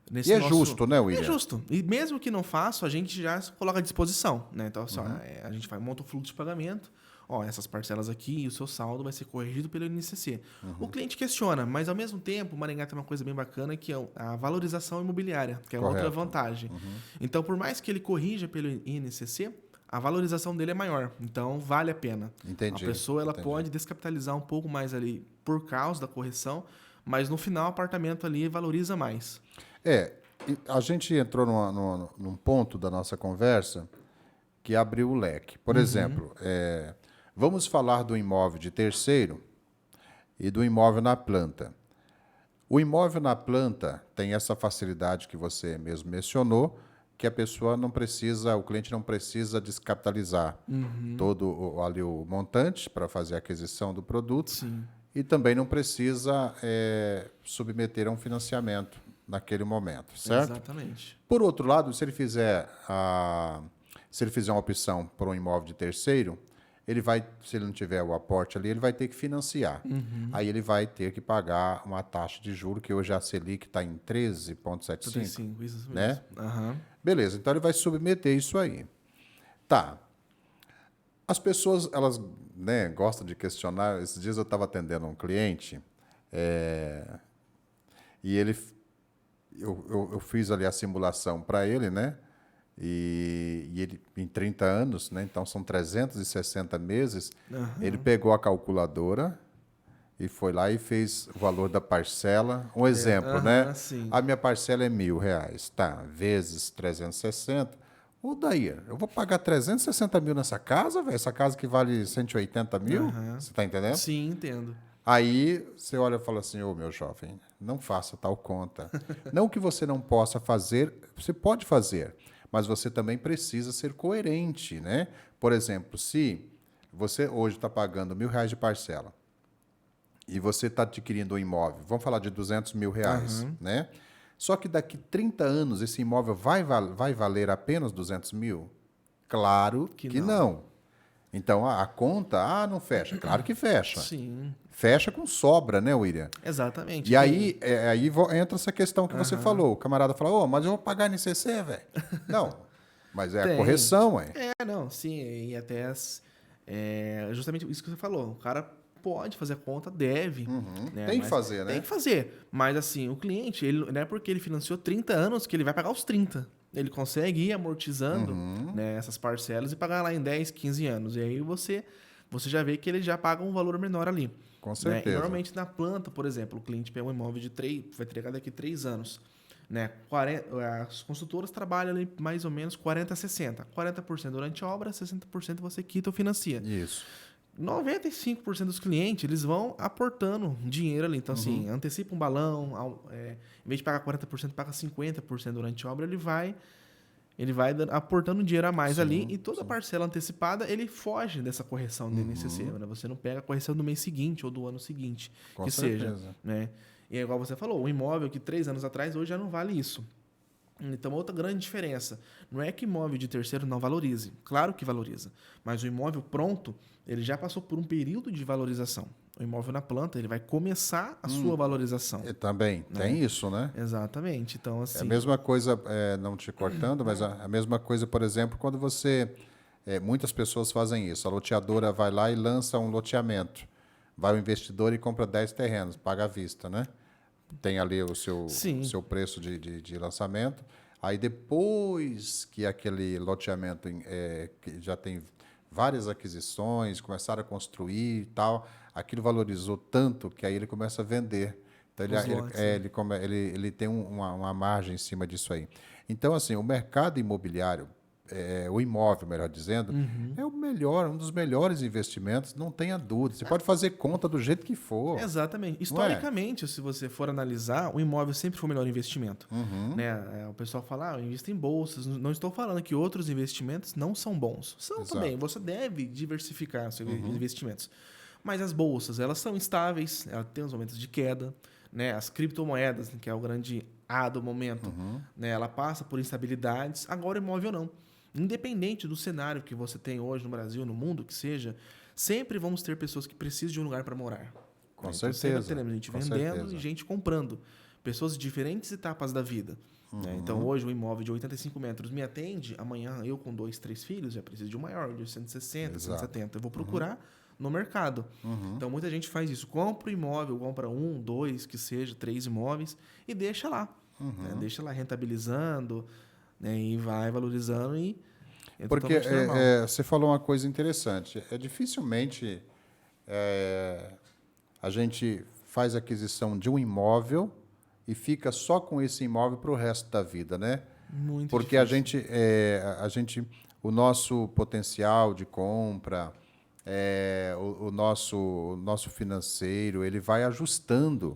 E é justo, né, William? É justo. E mesmo que não faça, a gente já coloca à disposição. Né? Então, assim, a gente monta o fluxo de pagamento. Essas parcelas aqui e o seu saldo vai ser corrigido pelo INCC. O cliente questiona, mas ao mesmo tempo, o Maringá tem uma coisa bem bacana que é a valorização imobiliária, que é outra vantagem. Então, por mais que ele corrija pelo INCC, a valorização dele é maior. Então, vale a pena. Entendi. A pessoa pode descapitalizar um pouco mais ali por causa da correção, mas no final o apartamento ali valoriza mais. A gente entrou num ponto da nossa conversa que abriu o leque. Por exemplo, vamos falar do imóvel de terceiro e do imóvel na planta. O imóvel na planta tem essa facilidade que você mesmo mencionou, que a pessoa o cliente não precisa descapitalizar todo ali o montante para fazer a aquisição do produto. Sim. E também não precisa submeter a um financiamento naquele momento, certo? Exatamente. Por outro lado, se ele fizer uma opção por um imóvel de terceiro, se ele não tiver o aporte ali, ele vai ter que financiar. Aí ele vai ter que pagar uma taxa de juros, que hoje a Selic está em 13,75. 35, isso mesmo. Né? Beleza, então ele vai submeter isso aí. Tá. As pessoas, elas gostam de questionar. Esses dias eu estava atendendo um cliente e eu fiz ali a simulação para ele, né? E ele, em 30 anos, né? Então são 360 meses, ele pegou a calculadora e foi lá e fez o valor da parcela. Um exemplo, né? Sim. A minha parcela é R$1.000, tá? Vezes 360. Ô, daí, eu vou pagar 360 mil nessa casa, velho? Essa casa que vale 180 mil? Você tá entendendo? Sim, entendo. Aí você olha e fala assim, meu jovem, não faça tal conta. Não que você não possa fazer, você pode fazer, mas você também precisa ser coerente, né? Por exemplo, se você hoje está pagando R$1.000 de parcela e você está adquirindo um imóvel, vamos falar de R$200 mil, né? Só que daqui 30 anos esse imóvel vai valer apenas 200 mil? Claro que não. Então, a conta, não fecha. Claro que fecha. Sim. Fecha com sobra, né, William? Exatamente. E aí entra essa questão que você falou. O camarada fala, mas eu vou pagar NCC, velho. Não. Mas é a correção, hein? Não, sim, e até justamente isso que você falou. O cara pode fazer a conta, deve, né? Tem que fazer, né? Tem que fazer. Mas assim, o cliente, ele, não é porque ele financiou 30 anos que ele vai pagar os 30. Ele consegue ir amortizando, né, essas parcelas e pagar lá em 10, 15 anos. E aí você já vê que ele já paga um valor menor ali. Com Né? certeza. E normalmente na planta, por exemplo, o cliente pega um imóvel de 3, vai entregar daqui 3 anos. Né? As consultoras trabalham ali mais ou menos 40 a 60. 40% durante a obra, 60% você quita ou financia. Isso. 95% dos clientes, eles vão aportando dinheiro ali. Então, assim, antecipa um balão, em vez de pagar 40%, paga 50% durante a obra, ele vai aportando dinheiro a mais ali e toda a parcela antecipada, ele foge dessa correção do INCC. Né? Você não pega a correção do mês seguinte ou do ano seguinte, Com que certeza. seja. Né? E é igual você falou, o imóvel que 3 anos atrás, hoje já não vale isso. Então, outra grande diferença. Não é que imóvel de terceiro não valorize. Claro que valoriza. Mas o imóvel pronto, ele já passou por um período de valorização. O imóvel na planta, ele vai começar a sua valorização. E também tem isso, né? Exatamente. Então, assim... É a mesma coisa, não te cortando, mas a mesma coisa, por exemplo, quando você... muitas pessoas fazem isso. A loteadora vai lá e lança um loteamento. Vai o investidor e compra 10 terrenos, paga à vista, né? Tem ali o seu preço de lançamento. Aí, depois que aquele loteamento que já tem várias aquisições, começaram a construir e tal, aquilo valorizou tanto que aí ele começa a vender. Então, ele tem uma margem em cima disso aí. Então, assim, o mercado imobiliário, o imóvel, melhor dizendo, é um dos melhores investimentos, não tenha dúvida. Você pode fazer conta do jeito que for. Exatamente. Historicamente, se você for analisar, o imóvel sempre foi o melhor investimento. Né? O pessoal fala, eu invisto em bolsas. Não estou falando que outros investimentos não são bons. São também. Você deve diversificar seus investimentos. Mas as bolsas, elas são estáveis, elas têm os momentos de queda. Né? As criptomoedas, que é o grande A do momento, né? Ela passa por instabilidades. Agora, o imóvel não. Independente do cenário que você tem hoje no Brasil, no mundo, que seja, sempre vamos ter pessoas que precisam de um lugar para morar. Com Então, certeza. sempre teremos gente vendendo e gente comprando. Pessoas de diferentes etapas da vida. Né? Então, hoje, um imóvel de 85 metros me atende. Amanhã, eu com 2, 3 filhos, já preciso de um maior, de 160, 170. Eu vou procurar no mercado. Então, muita gente faz isso. Compra o imóvel, compra 1, 2, que seja, 3 imóveis e deixa lá. Né? Deixa lá rentabilizando, né? E vai valorizando e... Porque você falou uma coisa interessante. Dificilmente a gente faz aquisição de um imóvel e fica só com esse imóvel para o resto da vida, né? Muito Porque difícil. o nosso potencial de compra, o nosso financeiro, ele vai ajustando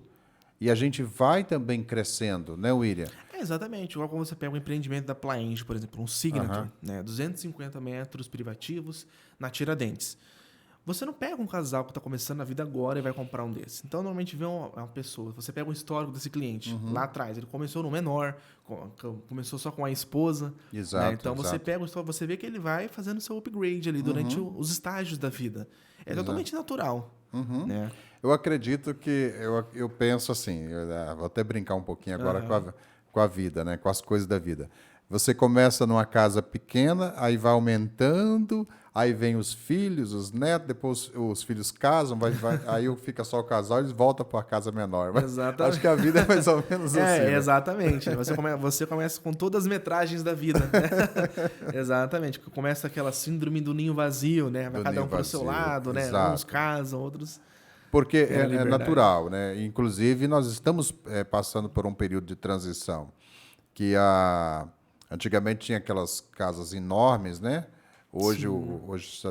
e a gente vai também crescendo, né, William? Exatamente. Igual quando você pega um empreendimento da Plaenge, por exemplo, um Signature, né? 250 metros privativos na Tiradentes. Você não pega um casal que está começando a vida agora e vai comprar um desse. Então, normalmente vem uma pessoa, você pega o histórico desse cliente lá atrás. Ele começou no menor, começou só com a esposa. Exato. Né? Então, você pega o histórico, você vê que ele vai fazendo seu upgrade ali durante os estágios da vida. É totalmente natural. Né? Eu acredito que... Eu penso assim, vou até brincar um pouquinho agora com a vida, né? Com as coisas da vida. Você começa numa casa pequena, aí vai aumentando, aí vem os filhos, os netos, depois os filhos casam, aí fica só o casal e eles voltam para a casa menor. Mas Exatamente. acho que a vida é mais ou menos assim. Né? Exatamente. Você começa com todas as metragens da vida. Né? Exatamente. Começa aquela síndrome do ninho vazio, né? Vai cada um para o seu lado, né? Uns casam, outros... Porque é natural, né? Inclusive, nós estamos passando por um período de transição que antigamente tinha aquelas casas enormes, né? Hoje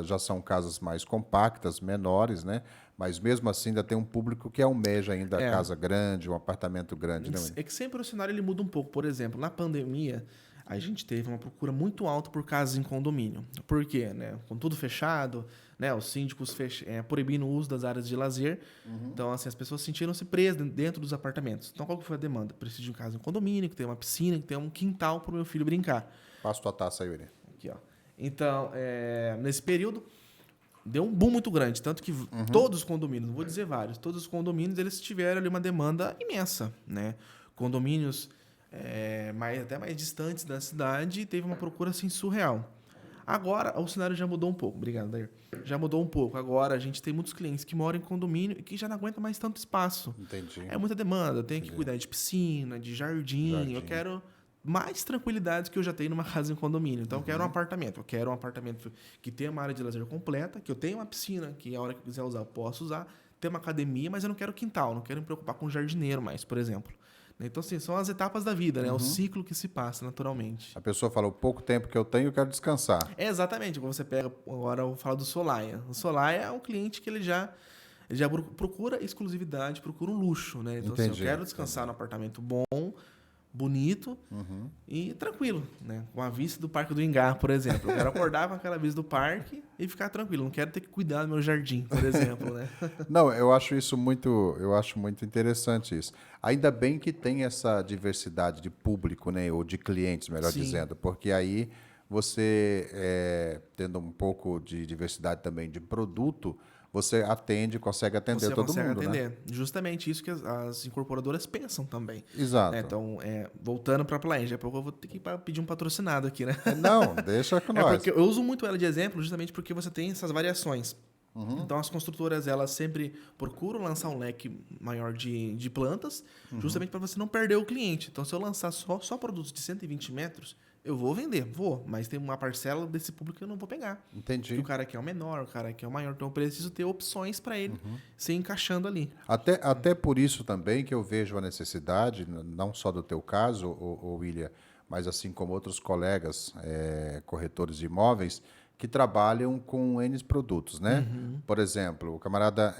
já são casas mais compactas, menores, né? Mas mesmo assim ainda tem um público que almeja ainda a casa grande, um apartamento grande. Né? É que sempre o cenário ele muda um pouco. Por exemplo, na pandemia, a gente teve uma procura muito alta por casas em condomínio. Por quê? Né? Com tudo fechado, né? Os síndicos proibindo o uso das áreas de lazer. Então, assim, as pessoas sentiram-se presas dentro dos apartamentos. Então, qual que foi a demanda? Preciso de uma casa em condomínio, que tenha uma piscina, que tenha um quintal para o meu filho brincar. Passa tua taça aí, Yuri. Aqui, ó. Então, nesse período, deu um boom muito grande. Tanto que todos os condomínios, não vou dizer vários, todos os condomínios, eles tiveram ali uma demanda imensa, né? Condomínios até mais distantes da cidade, teve uma procura assim surreal. Agora, o cenário já mudou um pouco. Obrigado, Dair. Já mudou um pouco. Agora, a gente tem muitos clientes que moram em condomínio e que já não aguentam mais tanto espaço. Entendi. É muita demanda. Eu tenho que cuidar de piscina, de jardim. Eu quero mais tranquilidades que eu já tenho numa casa em condomínio. Então, eu quero um apartamento. Eu quero um apartamento que tenha uma área de lazer completa, que eu tenha uma piscina, que a hora que eu quiser usar, eu posso usar. Ter uma academia, mas eu não quero quintal. Não quero me preocupar com jardineiro mais, por exemplo. Então, assim, são as etapas da vida, né? O ciclo que se passa naturalmente. A pessoa fala, o pouco tempo que eu tenho, eu quero descansar. É exatamente. Quando você pega, agora eu vou falar do Solaia. O Solaia é um cliente que ele já procura exclusividade, procura um luxo, né? Então, assim, eu quero descansar num apartamento bom, bonito e tranquilo, né? Com a vista do Parque do Ingá, por exemplo. Eu quero acordar com aquela vista do parque e ficar tranquilo. Não quero ter que cuidar do meu jardim, por exemplo, né? Não, eu acho muito interessante isso. Ainda bem que tem essa diversidade de público, né? Ou de clientes, melhor dizendo, porque aí você, tendo um pouco de diversidade também de produto, você consegue atender todo mundo, atender. né? Justamente isso que as incorporadoras pensam também. Exato. Né? Então, voltando para a Plaenge, eu vou ter que pedir um patrocinado aqui, né? Não, deixa com nós. Porque eu uso muito ela de exemplo justamente porque você tem essas variações. Então, as construtoras, elas sempre procuram lançar um leque maior de plantas, justamente para você não perder o cliente. Então, se eu lançar só produtos de 120 metros, eu vou vender, mas tem uma parcela desse público que eu não vou pegar. Entendi. Porque o cara quer o menor, o cara quer o maior. Então, eu preciso ter opções para ele se encaixando ali. Até por isso também que eu vejo a necessidade, não só do teu caso, William, mas assim como outros colegas corretores de imóveis, que trabalham com N produtos, né? Por exemplo, o camarada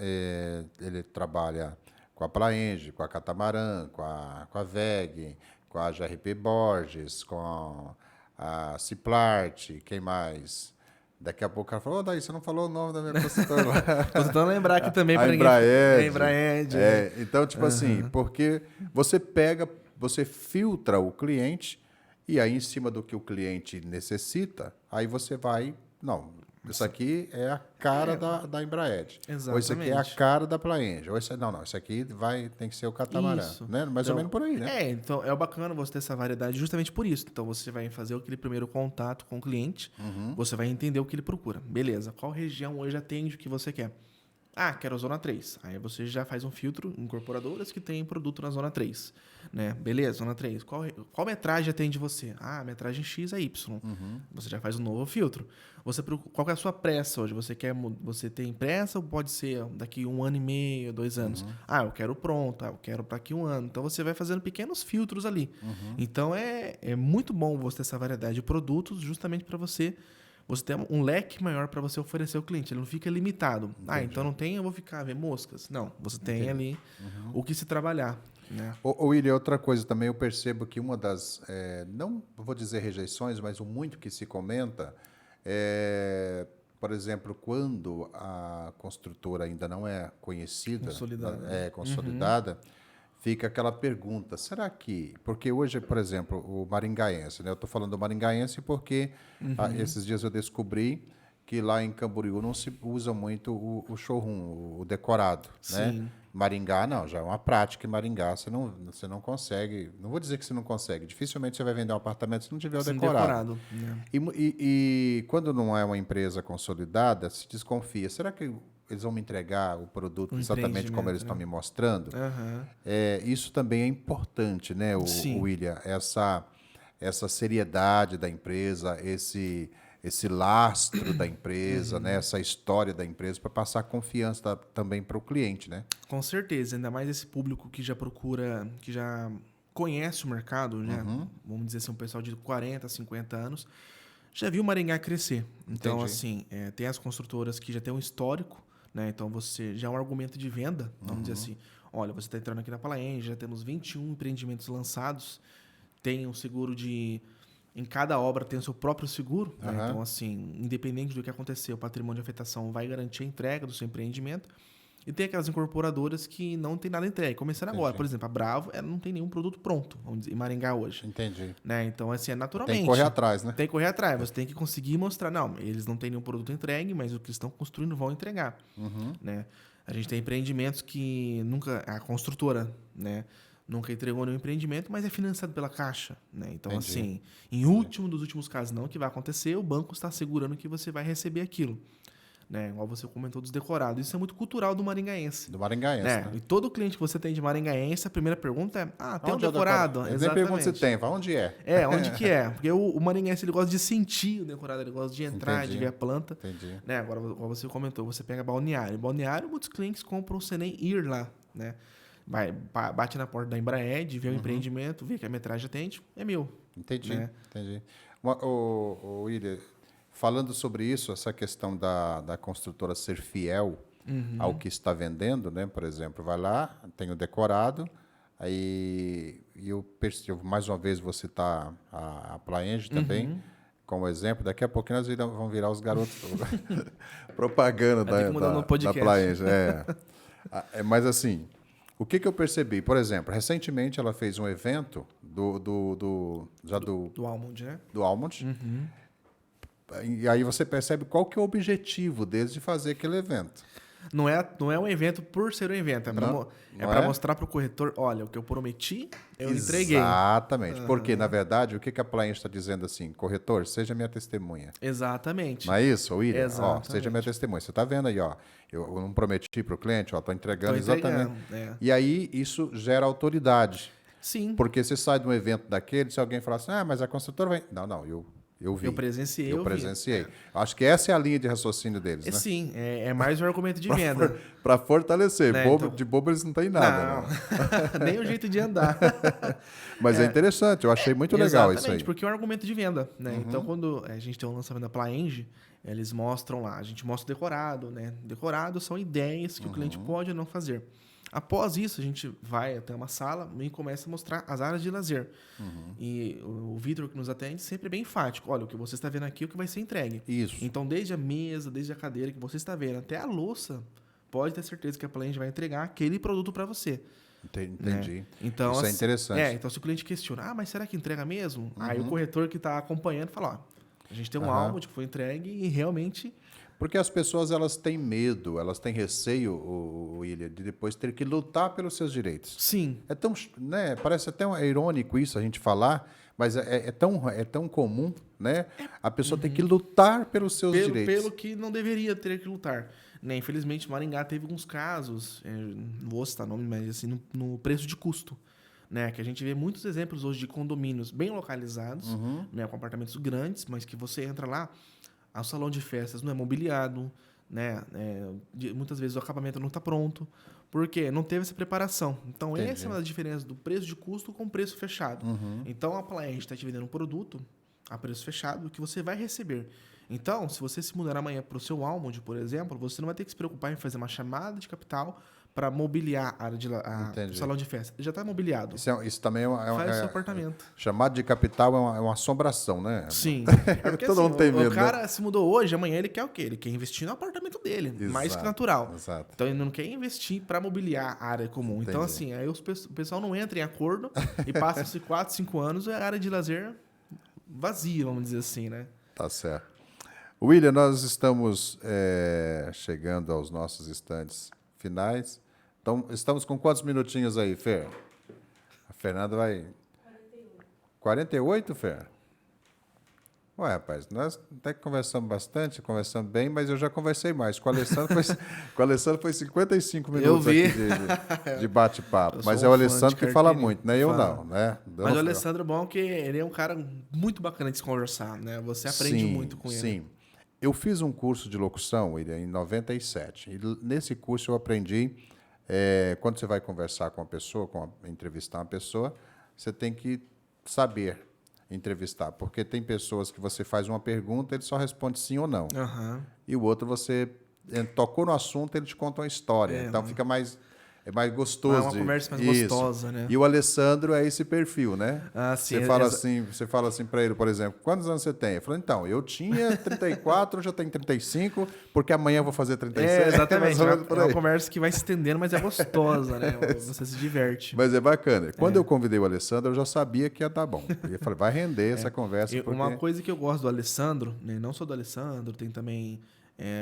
ele trabalha com a Plaenge, com a Catamarã, com a VEG, com a GRP Borges, com a Ciplart, quem mais? Daqui a pouco o cara falou, daí você não falou o nome da minha construtora lá. Tô tentando lembrar aqui também para ninguém. A Embraed. Então, tipo assim, porque você filtra o cliente e aí em cima do que o cliente necessita, aí você vai, não, isso aqui é a cara da Embraed. Exatamente. Ou isso aqui é a cara da Plaenge. Ou isso aqui tem que ser o Catamarã. Isso. Né? Mais ou menos por aí, né? Então é bacana você ter essa variedade justamente por isso. Então você vai fazer aquele primeiro contato com o cliente, você vai entender o que ele procura. Beleza, qual região hoje atende o que você quer? Ah, quero a Zona 3. Aí você já faz um filtro em incorporadoras que tem produto na Zona 3. Né? Beleza, Zona 3. Qual metragem atende você? Ah, metragem X é Y. Você já faz um novo filtro. Qual que é a sua pressa hoje? Você tem pressa ou pode ser daqui 1 ano e meio, 2 anos? Ah, eu quero pronto. Ah, eu quero para daqui 1 ano. Então você vai fazendo pequenos filtros ali. Então é muito bom você ter essa variedade de produtos justamente para você ter um leque maior para você oferecer ao cliente. Ele não fica limitado. Entendi. Ah, então não tem, eu vou ficar a ver moscas. Não, você tem ali o que se trabalhar. Né? William, outra coisa também, eu percebo que uma das, não vou dizer rejeições, mas o muito que se comenta por exemplo, quando a construtora ainda não é conhecida, consolidada, fica aquela pergunta, será que... Porque hoje, por exemplo, o maringaense, né? Eu estou falando do maringaense porque esses dias eu descobri que lá em Camboriú não se usa muito o showroom, o decorado, né? Maringá, não, já é uma prática em Maringá, você não consegue... Não vou dizer que você não consegue, dificilmente você vai vender um apartamento se não tiver o decorado. Né? E quando não é uma empresa consolidada, se desconfia, será que eles vão me entregar o produto exatamente como eles estão me mostrando? Isso também é importante, né, William? Essa seriedade da empresa, esse lastro da empresa, né, essa história da empresa, para passar confiança também para o cliente, né? Com certeza, ainda mais esse público que já procura, que já conhece o mercado, né? Vamos dizer assim, um pessoal de 40, 50 anos, já viu o Maringá crescer. Então, Entendi. assim, tem as construtoras que já têm um histórico, né? Então, você já é um argumento de venda, vamos dizer assim. Olha, você está entrando aqui na Plaenge, já temos 21 empreendimentos lançados, tem um seguro de... Em cada obra tem o seu próprio seguro. Né? Então, assim, independente do que acontecer, o patrimônio de afetação vai garantir a entrega do seu empreendimento. E tem aquelas incorporadoras que não tem nada entregue. Começando agora, por exemplo, a Bravo não tem nenhum produto pronto, vamos dizer, em Maringá hoje. Entendi. Né? Então, assim, naturalmente. Tem que correr atrás, né? Tem que correr atrás. Você tem que conseguir mostrar. Não, eles não têm nenhum produto entregue, mas o que estão construindo vão entregar. Né? A gente tem empreendimentos que nunca... A construtora, né? nunca entregou nenhum empreendimento, mas é financiado pela Caixa, né? Então, Entendi. assim, em último dos últimos casos, não, o que vai acontecer, o banco está assegurando que você vai receber aquilo, né? Igual você comentou dos decorados. Isso é muito cultural do maringaense. Do maringaense, Né? né? E todo cliente que você tem de maringaense, a primeira pergunta é: tem um Onde é o decorado? Ele nem pergunta se tem, fala onde é. Onde que é? Porque o maringaense ele gosta de sentir o decorado, ele gosta de entrar, Entendi. de ver a planta. Entendi. Né? Agora, como você comentou, você pega balneário. Balneário, muitos clientes compram sem nem ir lá, né? Bate na porta da Embraed, vê o empreendimento, vê que a metragem atende, é meu. Entendi, Né? entendi. O William, falando sobre isso, essa questão da construtora ser fiel ao que está vendendo, né? Por exemplo, vai lá, tem o decorado, aí eu percebo, mais uma vez, vou citar a Plaenge também, como exemplo. Daqui a pouquinho nós vamos virar os garotos propaganda Vai ter que mudar no da podcast. Plaenge. Mas assim, o que eu percebi? Por exemplo, recentemente ela fez um evento do Almond, né? do Almond. E aí você percebe qual que é o objetivo deles de fazer aquele evento. Não é um evento por ser um evento, é para mostrar para o corretor: olha, o que eu prometi, eu entreguei. Exatamente. Porque, na verdade, o que a Plaenge está dizendo assim? Corretor, seja minha testemunha. Exatamente. Não é isso, William? Exatamente. Ó, seja minha testemunha. Você está vendo aí, ó. Eu não prometi para o cliente, estou entregando exatamente. E aí isso gera autoridade. Sim. Porque você sai de um evento daquele, se alguém falar assim, mas a construtora vai... Não, eu vi. Eu presenciei. Eu presenciei. Acho que essa é a linha de raciocínio deles, né? Sim, é mais um argumento de venda. Para fortalecer. Né, Bobo, então... De bobo eles não têm nada. Não, nem o jeito de andar. Mas é interessante, eu achei muito legal isso aí. Porque é um argumento de venda. Né? Então, quando a gente tem um lançamento da Plaenge, eles mostram lá, a gente mostra o decorado. Né? Decorado são ideias que o cliente pode ou não fazer. Após isso, a gente vai até uma sala e começa a mostrar as áreas de lazer. E o Vitor, que nos atende, sempre é bem enfático. Olha, o que você está vendo aqui é o que vai ser entregue. Isso. Então, desde a mesa, desde a cadeira que você está vendo, até a louça, pode ter certeza que a Plaenge vai entregar aquele produto para você. Entendi. Né? Então, isso é interessante. Então, se o cliente questiona, mas será que entrega mesmo? Aí o corretor que está acompanhando fala, a gente tem um álbum que foi entregue e realmente... Porque as pessoas elas têm medo, elas têm receio, William, de depois ter que lutar pelos seus direitos. Sim. É tão, né, parece até irônico isso a gente falar, mas é tão comum, né? A pessoa tem que lutar pelos seus direitos. Pelo que não deveria ter que lutar. Né? Infelizmente, Maringá teve alguns casos, não vou citar nome, mas assim, no preço de custo. Né? Que a gente vê muitos exemplos hoje de condomínios bem localizados, né? Com apartamentos grandes, mas que você entra lá, o salão de festas não é mobiliado, né? Muitas vezes o acabamento não está pronto, porque não teve essa preparação. Então, essa é uma das diferenças do preço de custo com preço fechado. Então, a Plaenge está te vendendo um produto a preço fechado que você vai receber. Então, se você se mudar amanhã para o seu Almond, por exemplo, você não vai ter que se preocupar em fazer uma chamada de capital para mobiliar a área do salão de festa. Já está mobiliado. Isso também Faz o seu apartamento. Chamado de capital é uma assombração, né? Sim. Porque, todo mundo tem medo. O cara se mudou hoje, amanhã ele quer o quê? Ele quer investir no apartamento dele. Exato, mais que natural. Exato. Então ele não quer investir para mobiliar a área comum. Entendi. Então, assim, aí o pessoal não entra em acordo e passa-se 4, 5 anos e a área de lazer vazia, vamos dizer assim, né? Tá certo. William, nós estamos chegando aos nossos instantes finais. Então, estamos com quantos minutinhos aí, Fer? A Fernanda vai... 48, Fer? Ué, rapaz, nós até que conversamos bastante, conversamos bem, mas eu já conversei mais. Com o Alessandro foi 55 minutos aqui de bate-papo. Mas é o Alessandro que fala muito, né? Eu não, né? Mas o Alessandro é bom que ele é um cara muito bacana de se conversar, né? Você aprende muito com ele. Sim. Eu fiz um curso de locução, William, em 97. E nesse curso eu aprendi... quando você vai conversar com uma pessoa, entrevistar uma pessoa, você tem que saber entrevistar, porque tem pessoas que você faz uma pergunta, ele só responde sim ou não. E o outro você tocou no assunto, ele te conta uma história. Então fica mais gostoso. É uma conversa mais gostosa, né? E o Alessandro é esse perfil, né? Sim, você fala assim para ele, por exemplo, quantos anos você tem? Eu falo, então, eu tinha 34, eu já tenho 35, porque amanhã eu vou fazer 37. Exatamente. É uma conversa que vai se estendendo, mas é gostosa, né? Você se diverte. Mas é bacana. Quando eu convidei o Alessandro, eu já sabia que ia dar bom. Eu falei, vai render essa conversa. Porque... Uma coisa que eu gosto do Alessandro, né? Não só do Alessandro, tem também...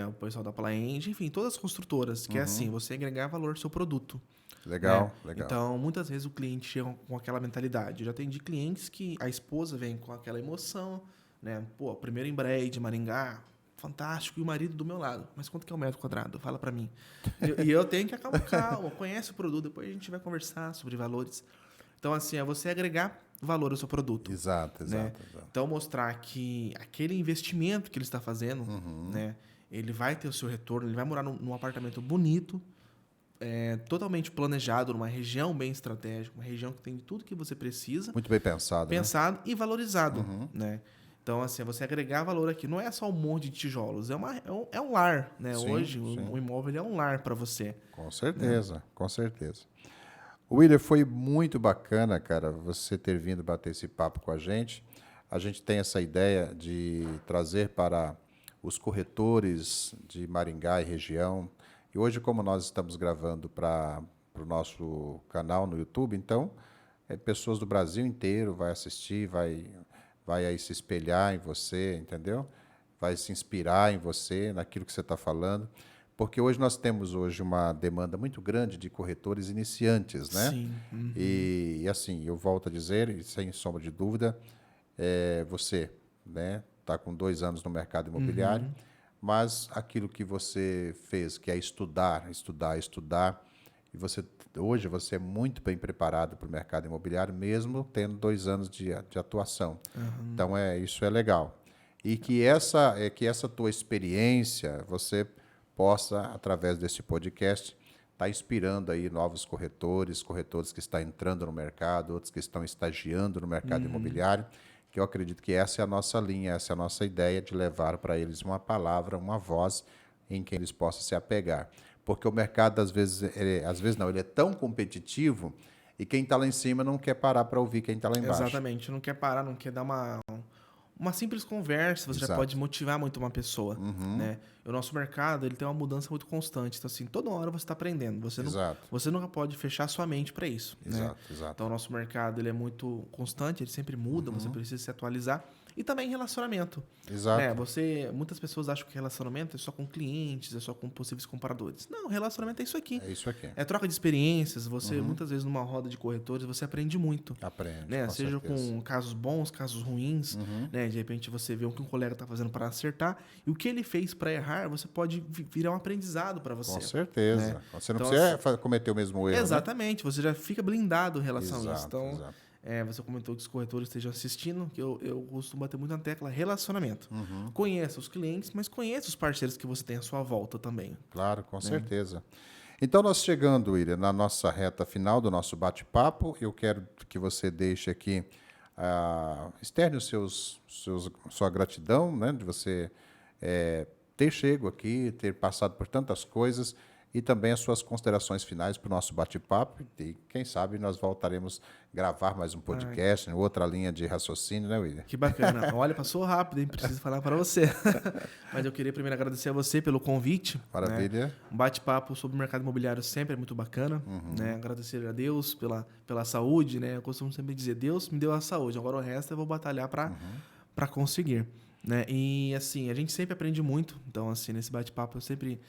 o pessoal da Plaenge, enfim, todas as construtoras, que é assim, você agregar valor ao seu produto. Legal, né? legal. Então, muitas vezes o cliente chega com aquela mentalidade. Eu já atendi clientes que a esposa vem com aquela emoção, né? Pô, primeiro Embraer de Maringá, fantástico, e o marido do meu lado. Mas quanto que é o metro quadrado? Fala para mim. E eu tenho que acalmar, calma, conhece o produto, depois a gente vai conversar sobre valores. Então, assim, é você agregar valor ao seu produto. Exato, Né? exato. Então, mostrar que aquele investimento que ele está fazendo, né? Ele vai ter o seu retorno, ele vai morar num apartamento bonito, totalmente planejado, numa região bem estratégica, uma região que tem tudo que você precisa, Muito bem pensado, né? pensado e valorizado, né? Então, assim, você agregar valor aqui não é só um monte de tijolos, é um lar, né? Sim, Hoje, sim. o imóvel ele é um lar para você. Com certeza, com certeza. William, foi muito bacana, cara, você ter vindo bater esse papo com a gente. A gente tem essa ideia de trazer para os corretores de Maringá e região. E hoje, como nós estamos gravando para o nosso canal no YouTube, então, pessoas do Brasil inteiro vai assistir, vai aí se espelhar em você, entendeu? Vai se inspirar em você, naquilo que você está falando. Porque hoje nós temos uma demanda muito grande de corretores iniciantes, né? Sim. E assim, eu volto a dizer, e sem sombra de dúvida, você, né, está com 2 anos no mercado imobiliário, mas aquilo que você fez, que é estudar, estudar, estudar, e hoje você é muito bem preparado para o mercado imobiliário, mesmo tendo 2 anos de atuação. Então, isso é legal. E que essa tua experiência, você possa, através desse podcast, estar inspirando aí novos corretores que estão entrando no mercado, outros que estão estagiando no mercado imobiliário, que eu acredito que essa é a nossa linha, essa é a nossa ideia de levar para eles uma palavra, uma voz em que eles possam se apegar. Porque o mercado, às vezes ele é tão competitivo e quem está lá em cima não quer parar para ouvir quem está lá embaixo. Exatamente. Não quer parar, não quer dar uma simples conversa, você já Exato. pode motivar muito uma pessoa, né? O nosso mercado, ele tem uma mudança muito constante. Então, assim, toda hora você está aprendendo. Você nunca pode fechar sua mente para isso, né? Exato. Então, o nosso mercado, ele é muito constante, ele sempre muda, você precisa se atualizar. E também relacionamento. Exato. Né? Muitas pessoas acham que relacionamento é só com clientes, é só com possíveis compradores. Não, relacionamento é isso aqui. É isso aqui. É troca de experiências. Você, muitas vezes, numa roda de corretores, você aprende muito. Aprende, Né? com Seja certeza. com casos bons, casos ruins. Né? De repente, você vê o que um colega está fazendo para acertar e o que ele fez para errar, você pode virar um aprendizado para você. Com certeza. Né? Você não Então, precisa cometer o mesmo erro, exatamente. Você já fica blindado em relação a isso. Exato, Então, exato. você comentou que os corretores estejam assistindo, que eu costumo bater muito na tecla relacionamento. Conheça os clientes, mas conheça os parceiros que você tem à sua volta também. Claro, com certeza. Então, nós chegando, William, na nossa reta final do nosso bate-papo, eu quero que você deixe aqui, externe sua gratidão, né, de você ter chego aqui, ter passado por tantas coisas, e também as suas considerações finais para o nosso bate-papo. E quem sabe nós voltaremos a gravar mais um podcast, outra linha de raciocínio, né, William? Que bacana. Olha, passou rápido, hein? Preciso falar para você. Mas eu queria primeiro agradecer a você pelo convite. Maravilha. Né? Um bate-papo sobre o mercado imobiliário sempre é muito bacana. Né? Agradecer a Deus pela saúde. Né? Eu costumo sempre dizer, Deus me deu a saúde, agora o resto eu vou batalhar para conseguir. Né? E assim, a gente sempre aprende muito. Então, assim, nesse bate-papo eu sempre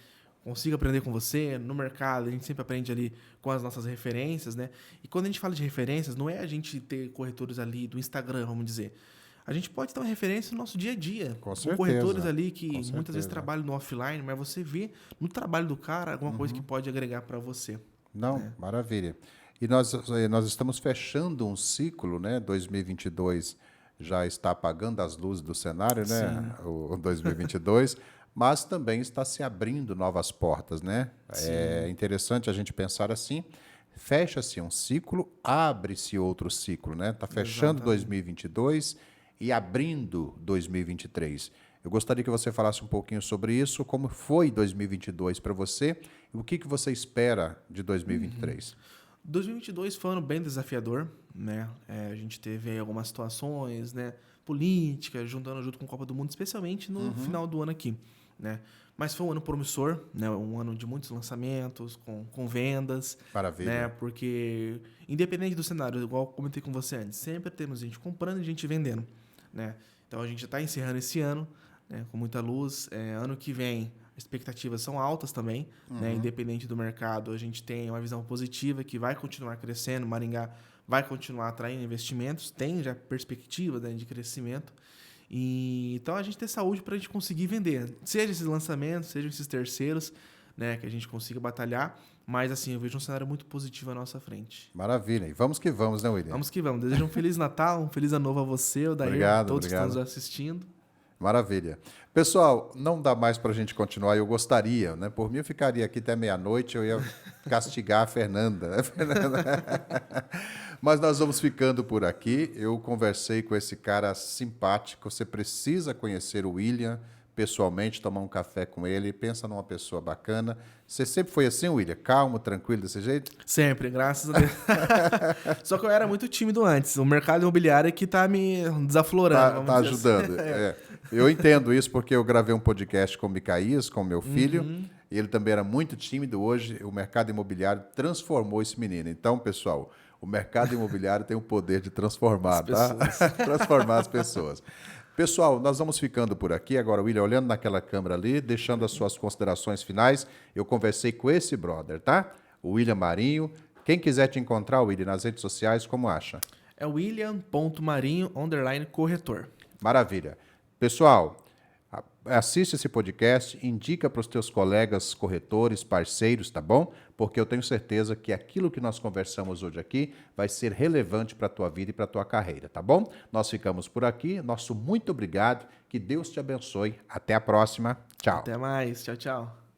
consigo aprender com você. No mercado, a gente sempre aprende ali com as nossas referências, né? E quando a gente fala de referências, não é a gente ter corretores ali do Instagram, vamos dizer. A gente pode ter uma referência no nosso dia a dia. Com certeza. Corretores ali que Com muitas certeza. vezes trabalham no offline, mas você vê no trabalho do cara alguma coisa que pode agregar para você. Não, maravilha. E nós estamos fechando um ciclo, né? 2022 já está apagando as luzes do cenário, né? O 2022, mas também está se abrindo novas portas, né? Sim. É interessante a gente pensar assim, fecha-se um ciclo, abre-se outro ciclo, né? Está fechando 2022 e abrindo 2023. Eu gostaria que você falasse um pouquinho sobre isso, como foi 2022 para você e o que você espera de 2023. 2022 foi um ano bem desafiador, né? A gente teve aí algumas situações, né? Política, juntando junto com a Copa do Mundo, especialmente no final do ano aqui, né? Mas foi um ano promissor, né? Um ano de muitos lançamentos, com vendas. Maravilha. Né? Porque, independente do cenário, igual eu comentei com você antes, sempre temos gente comprando e gente vendendo, né? Então, a gente já está encerrando esse ano, né? Com muita luz. Ano que vem, expectativas são altas também, né? Independente do mercado, a gente tem uma visão positiva que vai continuar crescendo, Maringá vai continuar atraindo investimentos, tem já perspectiva, né, de crescimento. E então a gente tem saúde para a gente conseguir vender, seja esses lançamentos, sejam esses terceiros, né, que a gente consiga batalhar. Mas assim, eu vejo um cenário muito positivo à nossa frente. Maravilha. E vamos que vamos, né, William? Vamos que vamos. Desejo um Feliz Natal, um Feliz Ano Novo a você, o Dair, Obrigado, todos que estão obrigado. nos assistindo. Maravilha. Pessoal, não dá mais para a gente continuar, eu gostaria, né? Por mim, eu ficaria aqui até meia-noite, eu ia castigar a Fernanda. Mas nós vamos ficando por aqui. Eu conversei com esse cara simpático, você precisa conhecer o William pessoalmente, tomar um café com ele, pensa numa pessoa bacana. Você sempre foi assim, William? Calmo, tranquilo, desse jeito? Sempre, graças a Deus. Só que eu era muito tímido antes. O mercado imobiliário é que tá me desaflorando. Tá ajudando. Assim. É. Eu entendo isso porque eu gravei um podcast com o Micaías, com meu filho, e ele também era muito tímido. Hoje, o mercado imobiliário transformou esse menino. Então, pessoal, o mercado imobiliário tem o poder de transformar, tá? Transformar as pessoas. Pessoal, nós vamos ficando por aqui. Agora, William, olhando naquela câmera ali, deixando as suas considerações finais, eu conversei com esse brother, tá? O William Marinho. Quem quiser te encontrar, William, nas redes sociais, como acha? É william.marinho_corretor. Maravilha. Pessoal, assiste esse podcast, indica para os teus colegas corretores, parceiros, tá bom? Porque eu tenho certeza que aquilo que nós conversamos hoje aqui vai ser relevante para a tua vida e para a tua carreira, tá bom? Nós ficamos por aqui. Nosso muito obrigado. Que Deus te abençoe. Até a próxima. Tchau. Até mais. Tchau, tchau.